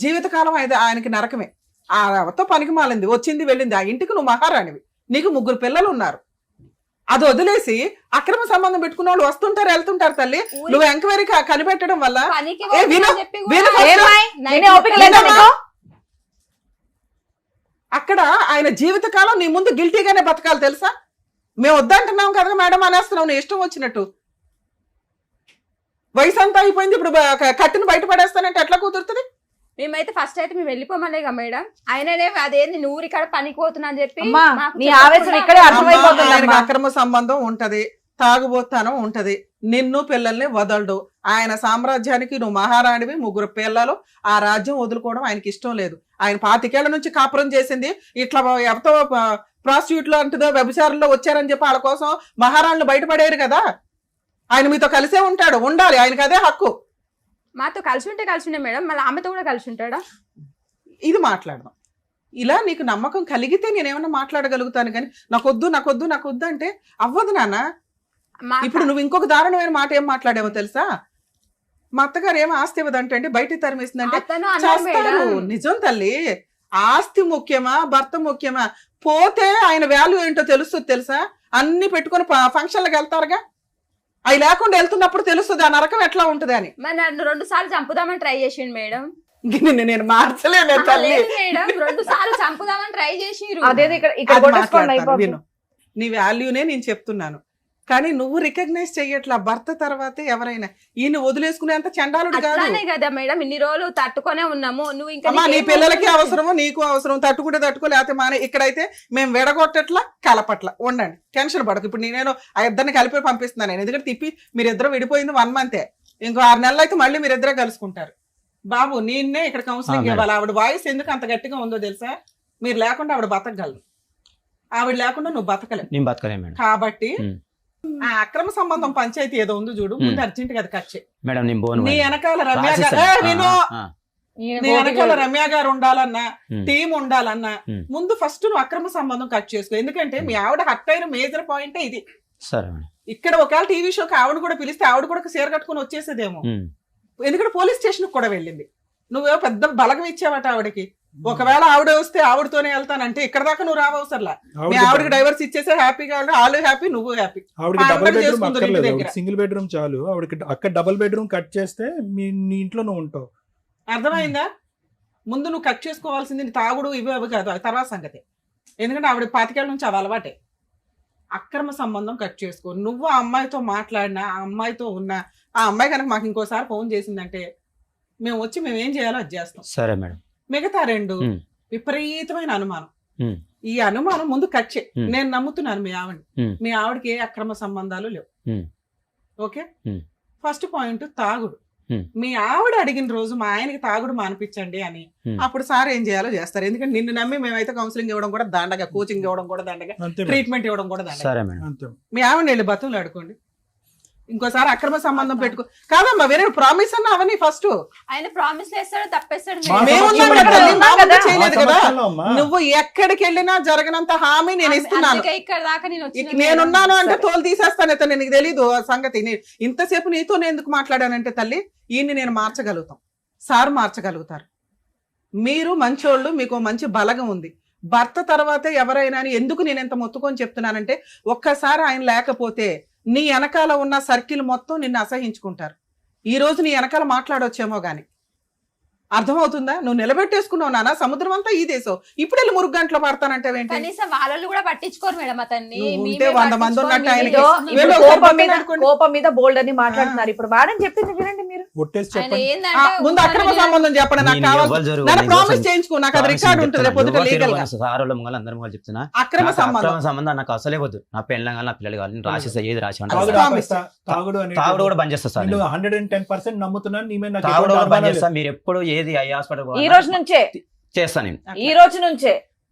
జీవితకాలం ఆయనకి నరకమే. ఆతో పనికి మాలింది, వచ్చింది వెళ్ళింది. ఆ ఇంటికి నువ్వు మహారాణివి, నీకు 3 పిల్లలు ఉన్నారు. అది వదిలేసి అక్రమ సంబంధం పెట్టుకున్న వాళ్ళు వస్తుంటారు వెళ్తుంటారు తల్లి. నువ్వు ఎంక్వైరీ కనిపెట్టడం వల్ల అక్కడ ఆయన జీవితకాలం నీ ముందు గిల్టీగానే బతకాలి తెలుసా? మేము వద్దంటున్నాం కదా మేడం అనేస్తున్నావు నీ ఇష్టం వచ్చినట్టు. వయసు అంతా అయిపోయింది, ఇప్పుడు కట్టిన బయట పడేస్తానంటే ఎట్లా కుదురుతుంది? మేమైతే ఫస్ట్ అయితే మేము వెళ్ళిపోమలేగా మేడం. ఆయననే అదేంది ఊరి కాడ పనికి పోతున్నా అని చెప్పి అక్రమ సంబంధం ఉంటది, తాగుబోతానం ఉంటది, నిన్ను పిల్లల్ని వదలడు. ఆయన సామ్రాజ్యానికి నువ్వు మహారాణివి, 3 పిల్లలు. ఆ రాజ్యం వదులుకోవడం ఆయనకి ఇష్టం లేదు. ఆయన 25 ఏళ్ల నుంచి కాపురం చేసింది. ఇట్లా ఎవరితో ప్రాస్టిట్యూట్ లో అంటుందో వ్యభిచారంలో వచ్చారని చెప్పి వాళ్ళ కోసం మహారాణులు బయటపడేరు కదా. ఆయన మీతో కలిసే ఉంటాడు, ఉండాలి, ఆయనకి అదే హక్కు. మాతో కలిసి ఉంటే మేడం, మళ్ళీ ఆమెతో కూడా కలిసి ఉంటాడా? ఇది మాట్లాడదాం. ఇలా నీకు నమ్మకం కలిగితే నేనేమన్నా మాట్లాడగలుగుతాను, కానీ నాకొద్దు అంటే అవ్వదు నాన్న. ఇప్పుడు నువ్వు ఇంకొక దారుణమైన మాట ఏం మాట్లాడేవో తెలుసా? మా అత్తగారు ఏమో ఆస్తి ఇవ్వదంటే బయటికి తరిమేసిందంటే చేస్తారు. నిజం తల్లి. ఆస్తి ముఖ్యమా భర్త ముఖ్యమా? పోతే ఆయన వాల్యూ ఏంటో తెలుస్తుంది తెలుసా? అన్ని పెట్టుకుని ఫంక్షన్లకు వెళ్తారుగా, అవి లేకుండా వెళ్తున్నప్పుడు తెలుస్తుంది ఆ నరకం ఎట్లా ఉంటది అని. 2 సార్లు చంపుదామని ట్రై చేసిండు మేడం. నేను మార్చలేను తల్లి. మేడం 2 సార్లు చంపుదామని ట్రై చేసిరు. విను, నీ వాల్యూనే నేను చెప్తున్నాను. కానీ నువ్వు రికగ్నైజ్ చెయ్యట్లా. భర్త తర్వాతే ఎవరైనా. ఈయన వదిలేసుకునేంత చండాలుడు కాదు కదా మేడం. ఇన్ని రోజులు తట్టుకునే ఉన్నాము. నువ్వు ఇంకా నీ పిల్లలకి అవసరము, నీకు అవసరం. తట్టుకుంటే తట్టుకో, లేకపోతే మానే. ఇక్కడైతే మేము విడగొట్టట్లా, కలపట్ల. ఉండండి, టెన్షన్ పడకు. ఇప్పుడు నేను ఆ ఇద్దరిని కలిపి పంపిస్తున్నాను. నేను ఎందుకంటే తిప్పి మీరిద్దరు విడిపోయింది 1 మంతే. ఇంకో 6 నెలలు అయితే మళ్ళీ మీరిద్దరే కలుసుకుంటారు. బాబు నేనే ఇక్కడ కౌన్సిలింగ్ ఇవ్వాలి. ఆవిడ వాయిస్ ఎందుకు అంత గట్టిగా ఉందో తెలుసా? మీరు లేకుండా ఆవిడ బతకగలరు, ఆవిడ లేకుండా నువ్వు బతకలేవు. కాబట్టి ఆ అక్రమ సంబంధం పంచాయతీ ఏదో ఉంది చూడు, ముందు అర్జెంట్ గా కట్ చేయి. నీ వెనకాల రమ్య గారు ఉండాలన్నా, టీం ఉండాలన్నా ముందు ఫస్ట్ నువ్వు అక్రమ సంబంధం కట్ చేసుకో. ఎందుకంటే మీ ఆవిడ హట్ అయిన మేజర్ పాయింట్ ఇది. ఇక్కడ ఒకవేళ టీవీ షోకి ఆవిడ కూడా పిలిస్తే ఆవిడ కూడా చీర కట్టుకుని వచ్చేసేదేమో. ఎందుకంటే పోలీస్ స్టేషన్ కూడా వెళ్ళింది. నువ్వే పెద్ద బలగం ఇచ్చావట ఆవిడకి. ఒకవేళ ఆవిడ వస్తే ఆవిడతోనే వెళ్తానంటే ఇక్కడ దాకా నువ్వు రావసరలా. మీ ఆవిడకి డైవర్స్ ఇచ్చేసే హ్యాపీగా, వాళ్ళు హ్యాపీ, నువ్వు హ్యాపీ. సింగిల్ బెడ్రూమ్ చాలు ఆవిడకి. అక్కడ డబుల్ బెడ్రూమ్ కట్ చేస్తే నీ ఇంట్లో నువ్వు ఉంటావు. అర్థమైందా? ముందు నువ్వు కట్ చేసుకోవాల్సింది తాగుడు ఇవి అవి కాదు, తర్వాత సంగతి. ఎందుకంటే ఆవిడ 25 ఏళ్ళ నుంచి అవి అలవాటే. అక్రమ సంబంధం కట్ చేసుకో. నువ్వు ఆ అమ్మాయితో మాట్లాడినా, ఆ అమ్మాయితో ఉన్నా, ఆ అమ్మాయి కనుక మాకు ఇంకోసారి ఫోన్ చేసిందంటే మేము వచ్చి మేము ఏం చేయాలో అది చేస్తాం. సరే మేడం. మిగతా 2 ఉమ్. విపరీతమైన అనుమానం. ఉమ్. ఈ అనుమానం ముందు కట్ చేయి. ఉమ్. నేను నమ్ముతున్నాను మీ ఆవిడ. ఉమ్. మీ ఆవిడకి ఏ అక్రమ సంబంధాలు లేవు. ఉమ్. ఓకే. ఉమ్. ఫస్ట్ పాయింట్ తాగుడు. ఉమ్. మీ ఆవిడ అడిగిన రోజు మా ఆయనకి తాగుడు మానిపించండి అని ఉమ్. అప్పుడు సార్ ఏం చేయాలో చేస్తారు. ఎందుకంటే నిన్ను నమ్మి మేమైతే కౌన్సిలింగ్ ఇవ్వడం కూడా దండగా, కోచింగ్ ఇవ్వడం కూడా దండగా, అంతే మేడం. ట్రీట్మెంట్ ఇవ్వడం కూడా దండగా. సరే మేడం. అంతే. మీ ఆవిడ వెళ్ళి బతులు ఆడుకోండి. ఇంకోసారి అక్రమ సంబంధం పెట్టుకో. కాదమ్మా వేరే ప్రామిస్ అన్న అవన్నీ ఫస్ట్. ఆయన ప్రామిస్ చేస్తాడు, తప్పేస్తాడు మా మేడం. మేమున్నాం సమక్షంలో కదా, మేడం. మా ముందు కదా. చేయలేదు మా కదా. సమక్షంలో అమ్మా. నువ్వు ఎక్కడికి వెళ్ళినా జరగనంత హామీ నేను ఇస్తున్నాను. అందుకే ఇక్కడ దాకా నేను వచ్చిన నేనున్నాను అంటే సరే. తోలు తీసేస్తాను. అయితే నీకు తెలీదు ఆ సంగతి. ఇంతసేపు నీతో నేను ఎందుకు మాట్లాడానంటే తల్లి, ఈయన్ని నేను మార్చగలుగుతాం, సార్ మార్చగలుగుతారు. మీరు మంచోళ్ళు, మీకు మంచి బలగం ఉంది. భర్త తర్వాతే ఎవరైనా అని ఎందుకు నేను ఎంత మొత్తుకొని చెప్తున్నానంటే, ఒక్కసారి ఆయన లేకపోతే నీ వెనకాల ఉన్న సర్కిల్ మొత్తం నిన్ను అసహించుకుంటారు. ఈ రోజు నీ వెనకాల మాట్లాడొచ్చేమో గాని. అర్థమవుతుందా? నువ్వు నిలబెట్టేసుకున్నావు నాన్న, సముద్రం అంతా ఈ దేశం. ఇప్పుడు వెళ్ళి మురుగ్గంటలో పడతానంటే ఏంటి? కనీసం వాళ్ళు కూడా పట్టించుకోరు మేడం అతన్ని. నువ్వు మేమే ఉంటే 100 మంది ఉన్నట్టు పట్టించుకోరు, ఆయనకి. మేమే ఇప్పుడు వీళ్ళు కోపం మీద అనుకోండి. కోపం మీద బోల్డ్ అని మాట్లాడుతున్నారు. ఇప్పుడు మేడం చెప్పింది వినండి మీరు. ఒట్టేసి ఆయన చెప్పండి. ఏందంటే ముందు అక్రమ సంబంధం చెప్పండి, నాకు నేను కావాలి. ఎవ్వరు జరుగు, నన్ను నేను ప్రామిస్ కోసం చేయించుకో, నాకు అది ప్రామిస్ రికార్డు ఉంటుంది చెప్తున్నా. పొద్దుట ఎవరు లీగల్ గా. తెలియదు, సారోళ్ళ ముంగల అందరి ముంగల చెప్తున్నా. అక్రమ నాకు సంబంధం అక్రమ సంబంధం నాకు అసలే వద్దు. నా పెళ్ళం కావాలి, నా పిల్లలు కావాలి, నేను రాసేస్తా, ఏది రాసి అంటే తాగుడు ప్రామిస్. ఆపేస్తా. తాగుడు అనేది తాగుడు కూడా బంద్ చేస్తా సార్. నేను నేను 110% నమ్ముతున్నాను. నీ మీద నాకు తాగుడు ఎటువంటి కూడా బంద్ అనుమానం చేస్తా. లేదు. మీరు ఎప్పుడు ఏది ఐ హాస్పిటల్ ఈ రోజు నుంచే చేస్తా నేను. ఈ రోజు నుంచే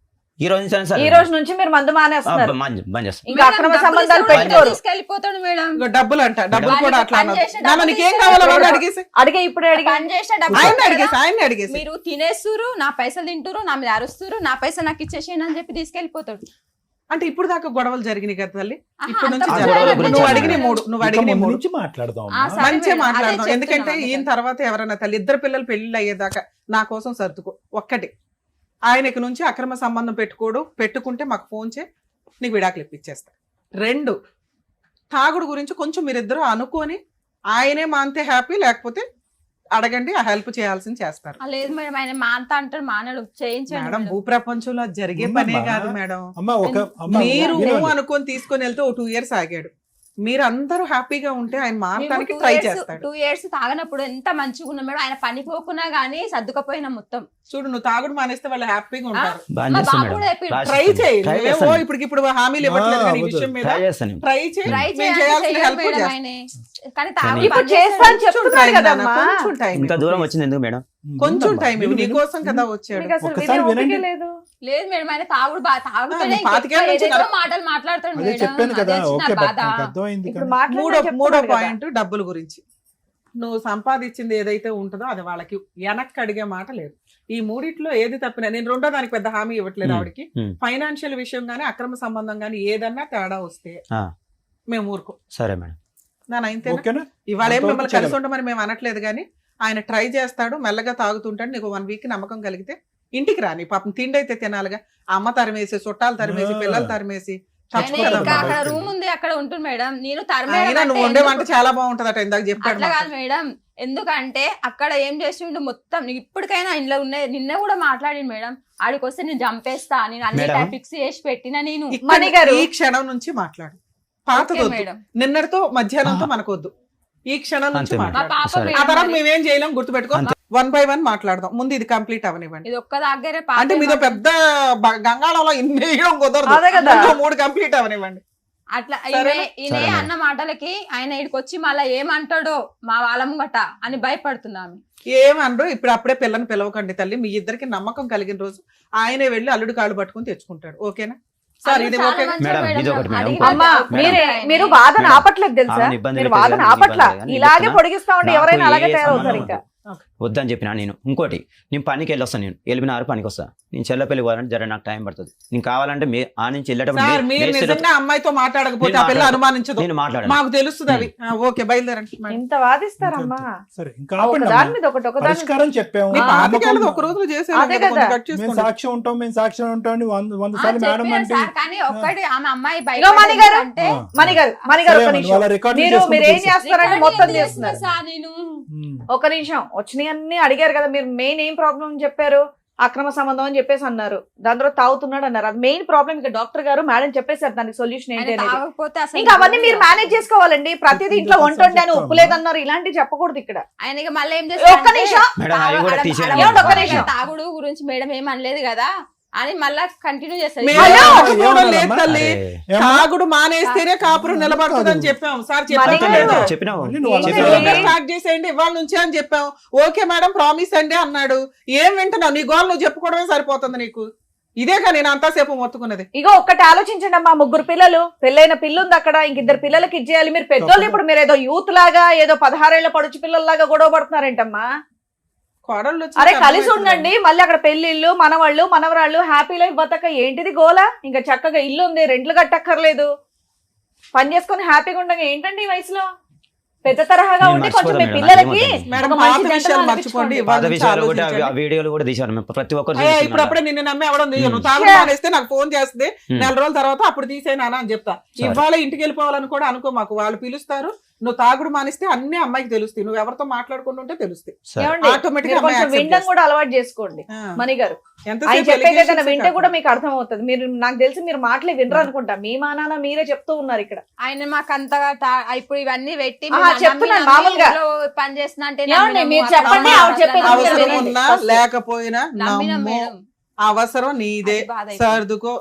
ఈ రోజు నుంచి సార్ ఈ రోజు నుంచి మీరు మందు మానేస్తున్నారు. బంద్ చేస్తా. ఇంకా అక్రమ డబ్బులు సంబంధాలు ఇస్తే పెట్టుకోరు. తీసుకెళ్ళిపోతాడు మేడం. ఇగో డబ్బులు అంట, డబ్బులు వాడికి కూడా అట్లా పని అన్నది. చేసే నాన్న డబ్బులు నీకేం ఇస్తే కావాలో డబ్బులు అడిగేసి అడిగే ఇప్పుడే అడిగి పని చేసే డబ్బులు ఆయన ఇస్తారా? అడిగేసి ఆయన అడిగేసి మీరు తినేస్తురు, నా పైసలు తింటురు, నా మీద అరుస్తురు, నా పైసలు నాకు ఇచ్చేసేయండి అని చెప్పి తీసుకెళ్లిపోతాడు. అంటే ఇప్పుడు దాకా గొడవలు జరిగినాయి కదా తల్లి. ఆహా, ఇప్పుడు నుంచి అంత జరగదు. జరగదు. గురించి నువ్వు అడగను. అడిగిన మూడు, నువ్వు ఇక అడిగిన ముందు మూడు నుంచి మాట్లాడదాం ఆ, అమ్మా. సరే మంచిగా మేడం, మాట్లాడదాం. అదే ఎందుకంటే చెప్తున్నాను ఈయన తర్వాత ఎవరైనా తల్లి, ఇద్దరు పిల్లలు పెళ్లి అయ్యేదాకా నా కోసం సర్దుకో. ఒక్కటి, ఆయనకి నుంచి అక్రమ సంబంధం పెట్టుకుంటే మాకు ఫోన్ చేయి, నీకు విడాకులు ఇప్పించేస్తా. 2, తాగుడు గురించి కొంచెం మీరిద్దరూ అనుకొని ఆయనే మాంతే హ్యాపీ, లేకపోతే అడగండి, ఆ హెల్ప్ చేయాల్సింది చేస్తారు. ఆ, లేదు మేడం, ఆయన మాంతా అంటాడు, మానడు, చేయించండి మేడం మేడం. భూప్రపంచంలో అది జరిగే పనే ఉందమ్మా. కాదు మేడం. అమ్మా అమ్మా, మీరు వినండి. అనుకొని తీసుకొని వెళ్తే 2 years ఆగాడు. మీరు అందరూ హ్యాపీగా ఉంటే ఆయన మారడానికి మేము ట్రై 2 years చేస్తాడు. 2 years తాగనప్పుడు ఎంత మంచిగా ఉన్నాం మేడం. ఆయన పని పోకున్నా గానీ సర్దుకపోయినా మొత్తం. చూడు, నువ్వు తాగుడు మానేస్తే వాళ్ళు హ్యాపీగా ఉంటారు. బంద్ మా చేస్తా బాబు మేడం. కూడా చెప్పిండు. రాసి ట్రై ఇస్తాను. చేయి. ట్రై నువ్వేమో చేస్తాను. ఇప్పుడు హామీలు ఇవ్వట్లేదు కానీ ఈ వద్దు. విషయం మీద ట్రై చేస్తాను నేను. ట్రై చేయి. ట్రై మేము చేయాలి, చేయాల్సిన చేయాలి హెల్ప్ మేడం చేస్తాం. ఆయనే. కానీ కానీ తాగుడు ఇప్పుడు బంద్ చేస్తా అని చేస్తాడు. చెప్తున్నారు కదమ్మా. కొంచెం టైం ఇంత దూరం వచ్చింది ఎందుకు మేడం? కొంచెం ఉందమ్మా. టైం విను, నీ విను. కోసం కదా వచ్చాడు. మీకు అసలు ఒక్కసారి వినే ఓపిక వినండి. లేదు. లేదు మేడం, ఆయన తాగుడు తాగుతాడే, ఆ, 25 ఏళ్ళ నుంచి ఏదేదో మాటలు మాట్లాడతాడు అదే మేడం. చెప్పాను కదా. అదే చిన్న ఓకే, బాధ. నాకు అర్థమైంది ఇప్పుడు కానీ. మాట్లాడమని మూడో చెప్తున్నారు కదా. పాయింట్ డబ్బుల గురించి. నువ్వు సంపాదించింది ఏదైతే ఉంటుందో అది వాళ్ళకి వెనక్కి అడిగే మాట లేదు. ఈ మూడిట్లో ఏది తప్పినా నేను రెండో దానికి పెద్ద హామీ ఇవ్వట్లేదు ఆవిడకి. ఫైనాన్షియల్ విషయం గానీ అక్రమ సంబంధం గానీ ఏదన్నా తేడా వస్తే ఆ. మేము ఊరుకో. సరే మేడం. దాని అయితే ఓకేనా? ఇవాళ ఏం అంతవరకు మిమ్మల్ని కలిసి ఉండమని మేము అనట్లేదు కానీ ఆయన ట్రై చేస్తాడు, మెల్లగా తాగుతుంటాడు. నీకు 1 week నమ్మకం కలిగితే ఇంటికి రా. నీ పాపం తిండి అయితే తినాలిగా. అమ్మ తరిమేసి, చుట్టాలు తరిమేసి, పిల్లలు తరిమేసి ఆయన చచ్చిపోతాం. ఇంకా అక్కడ బయటికి. రూమ్ ఉంది, అక్కడ ఉంటుంది మేడం. నేను అయినా నువ్వు వండే వంట చాలా బాగుంటదట, ఇందాక చెప్పాడు అట్లా మాకు. కాదు మేడం. ఎందుకంటే అక్కడ ఏం చేసిండు మొత్తం. నీకు ఇప్పటికైనా ఇంట్లో ఉన్నాయి. నిన్న కూడా మాట్లాడిండు మేడం. ఆడికి వస్తే నేను చంపేస్తా, నేను అన్ని మేడం. ఫిక్స్ చేసి పెట్టిన నేను. ఇక్కడ మణి గారు. ఈ క్షణం నుంచి మాట్లాడు. పాతది ఓకే వద్దు. మేడం. నిన్నటితో మధ్యాహ్నంతో మనకొద్దు. ఈ క్షణం నుంచి అంతే మేడం. మా మాట్లాడు. పాప సరే. ఆ తర్వాత మేడం, మేమేం చేయలేం, గుర్తుపెట్టుకో. అంతే. 1 by 1 మాట్లాడదాం. ముందు ఇది కంప్లీట్ అవనివ్వండి. ఇది ఒక్క దగ్గరే అంటే మీదో పెద్ద గంగాళంలో ఇన్ని వేయడం కుదరదు. అదే కదా. ఇంకో 3 కంప్లీట్ అవనివ్వండి. అట్లా సరేనా? ఈయన సరే మేడం. అన్న మాటలకి ఆయన ఇక్కడికి వచ్చి మళ్ళా ఏమంటాడో మా వాళ్ళ ముంగట అని భయపడుతున్నాము. ఏమనరు. ఇప్పుడు అప్పుడే పిల్లని పిలవకండి తల్లి. మీ ఇద్దరికి నమ్మకం కలిగిన రోజు ఆయనే వెళ్ళి అల్లుడు కాళ్ళు పట్టుకుని తెచ్చుకుంటాడు. ఓకేనా సార్? ఇది చాలా ఓకే. మంచిగా మేడం, మేడం, ఇది ఒకటి మేడం. అడిగిన అమ్మా జవాబు మీరే ఆయన. మీరు వాదన మేడం, ఆపట్లేదు తెలుసా? ఆమెను ఇబ్బంది మీరు పెట్టేది వాదన కానీ ఆపట్ల. ఇబ్బంది కానీ ఇలాగే చెప్తున్నా. పొడిగిస్తా ఉంటే నాకు ఎవరైనా అలాగే ఏ తయారవుతారు సంబంధం ఇంకా. వద్దని చెప్పినా నేను. ఇంకోటి, నేను పనికి వెళ్ళొస్తాను. నేను 8:30 పనికి వస్తా. నేను చెల్లపల్లి పోవాలంటే జర నాకు టైం పడుతుంది. నేను కావాలంటే ఆ నుంచి వెళ్ళేటప్పుడు సార్ మీరు నిజంగా అమ్మాయితో మాట్లాడకపోతే ఆ నేను పిల్ల మాట్లాడను. అనుమానించదు. నేను మాట్లాడాను. మాకు తెలుస్తుంది అవి. ఓకే, బయలుదేరండి. ఇంత వాదిస్తారమ్మా. సరే, ఇంకా ఒక ఆపండి దాని అమ్మా. మీద ఒకటి ఒక దాని మీద పరిష్కారం చెప్పాము. మీ ఆ, పాతికేళ్ళది ఒక రోజులో చేసేయాలి అదే కదా, కొంచెం కదా. కట్ మేము చేసుకోండి. సాక్ష్యం ఉంటాం, మేము సాక్ష్యం ఉంటాం అని 100 ఆ, సార్లు మేడం చెప్పిన అంటే సార్, కానీ ఒక్కటి ఆమె అమ్మాయి ఇగో మణి గారు. అంటే ఆ. మణిగారు సరే ఒక అమ్మా, నిమిషం. వాళ్ళ రికార్డులు మీరు చేసుకుంటూ ఏం కూర్చో. చేస్తారంటే మొత్తం చేస్తున్నారు. సార్ నేను ఉమ్. ఒక నిమిషం. వచ్చినాయి అన్ని అడిగారు కదా మీరు. మెయిన్ ఏం ప్రాబ్లం చెప్పారు? అక్రమ సంబంధం అని చెప్పేసి అన్నారు, దాని తర్వాత తాగుతున్నాడు అన్నారు. అది మెయిన్ ప్రాబ్లం. ఇక డాక్టర్ గారు మేడం చెప్పేశారు దానికి సొల్యూషన్ ఏంటి ఆయన అనేది. తాగకపోతే అసలు ఇంకా అవన్నీ మీరు మేనేజ్ చేసుకోవాలండి. ప్రతిదీ ఇంట్లో వంట వండాను ఉప్పు లేదన్నారు, ఇలాంటివి చెప్పకూడదు ఇక్కడ. ఆయన ఇక మళ్ళీ ఏం ఒక్క చేస్తారు నిమిషం. మేడం, అవి కూడా తీసేయండి. ఏమండి, ఒక్క నిమిషం. తాగుడు గురించి మేడం ఏం అనలేదు కదా అని మళ్ళా కంటిన్యూ చేస్తారు. Madam hello! ఆగకపోవడం లేదు తల్లి. అరే, తాగుడు మానేస్తేనే కాపురం నిలబడుతుందని చెప్పాం సార్. మరి చెప్పాం చెప్పినావు మళ్ళీ నువ్వు అలా ఏంటి? చెప్పావు. స్టార్ట్ చేసేయండి ఇవాళ నుంచి అని చెప్పాం. ఓకే మేడం ప్రామిస్ అండి అన్నాడు. ఏం వింటున్నావు? నీ గోల్ నువ్వు చెప్పుకోవడమే సరిపోతుంది నీకు. ఇదే కానీ నేను అంతాసేపు మొత్తుకున్నది. ఇగో ఒక్కటి ఆలోచించండి అమ్మా, 3 పిల్లలు, పెళ్ళైన పిల్ల ఉంది అక్కడ, ఇంక 2 పిల్లలకి ఇచ్చేయాలి. మీరు పెద్దోళ్ళు, ఇప్పుడు మీరు ఏదో యూత్ లాగా ఏదో 16 ఏళ్ల పడుచు పిల్లల్లాగా గొడవ పడుతున్నారేంటమ్మా? కోడళ్ళు వచ్చి అరే కలిసి ఉండండి, మళ్ళీ అక్కడ పెళ్లిళ్ళు, మనవాళ్ళు మనవరాళ్ళు, హ్యాపీ లైఫ్ బతక ఏంటిది గోలా? ఇంకా చక్కగా ఇల్లు ఉంది, రెంట్లు కట్టక్కర్లేదు, పని చేసుకొని హ్యాపీగా ఉండగా ఏంటండి ఈ వయసులో? పెద్ద తరహాగా నేను ఉండి కొంచెం మీ మర్చిపోతాను పిల్లలకి మేడం. మేడం ఒక పాత మంచి విషయాలు జంటగా మర్చిపోండి. అనిపించుకోండి. ఇవాళ పాత నుంచి విషయాలు కూడా ఆలోచించండి. ఆ వీడియోలు కూడా తీశారు మేము ప్రతి ఒక్కరు అయ్యా, చూస్తున్నాం. ఇప్పుడప్పుడే నిన్ను నమ్మి ఎవడం తీయను. నువ్వు తాగడం మానేస్తే నాకు ఫోన్ చేస్తే 4 రోజుల తర్వాత అప్పుడు తీసేనా అని చెప్తా. ఇవాళ ఇంటికి వెళ్ళిపోవాలని కూడా అనుకో మాకు. వాళ్ళు పిలుస్తారు, నువ్వు తాగుడు మానేస్తే అన్ని అమ్మాయికి తెలుస్తాయి. నువ్వు ఎవరితో మాట్లాడుకుంటూ ఉంటే తెలుస్తాయి. సరే. ఏమండి? ఆటోమేటిక్ మీరు కొంచెం వినడం కూడా అలవాటు చేసుకోండి మణి గారు. ఆయన చెప్పేది ఏదైనా వింటే కూడా మీకు అర్థం అవుతుంది. మీరు నాకు తెలిసి మీరు మాటలే వినరు అనుకుంటా. మీ మా నాన్న మీరే చెప్తూ ఉన్నారు ఇక్కడ. ఆయన మాకు అంతగా ఇప్పుడు ఇవన్నీ పెట్టి ఆహా, చెప్తున్నాను మామూలుగా. పని చేస్తున్నా అంటే ఏమండి, మీరు చెప్పండి, ఆవిడ చెప్పేది అవసరం వినండి. ఉన్నా లేకపోయినా నమ్మిన నమ్ము. మేడం అవసరం నీదే, అది బాధ అయిపోయింది. సర్దుకో.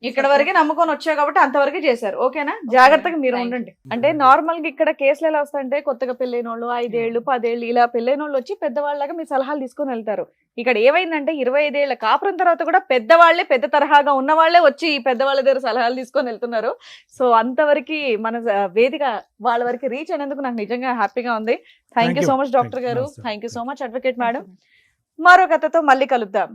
ఇక్కడ వరకే నమ్ముకొని వచ్చావు కాబట్టి అంతవరకే చేశారు. ఓకేనా? జాగ్రత్తగా మీరు Thank you. ఉండండి. అంటే నార్మల్ గా ఇక్కడ కేసులు ఎలా వస్తాయంటే, కొత్తగా పెళ్ళైన వాళ్ళు 5 ఏళ్ళు 10 ఏళ్ళు ఇలా పెళ్ళైన వాళ్ళు వచ్చి పెద్దవాళ్ళగా మీ సలహాలు తీసుకొని వెళ్తారు. ఇక్కడ ఏమైందంటే 25 ఏళ్ల కాపురం తర్వాత కూడా పెద్దవాళ్లే, పెద్ద తరహాగా ఉన్న వాళ్ళే వచ్చి ఈ పెద్దవాళ్ళ దగ్గర సలహాలు తీసుకొని వెళ్తున్నారు. సో అంతవరకు మన వేదిక వాళ్ళ వరకు రీచ్ అయినందుకు నాకు నిజంగా హ్యాపీగా ఉంది. Thank you so much doctor గారు. నమస్తే. Thank you so much advocate madam. మరో కథతో మళ్ళీ కలుద్దాం.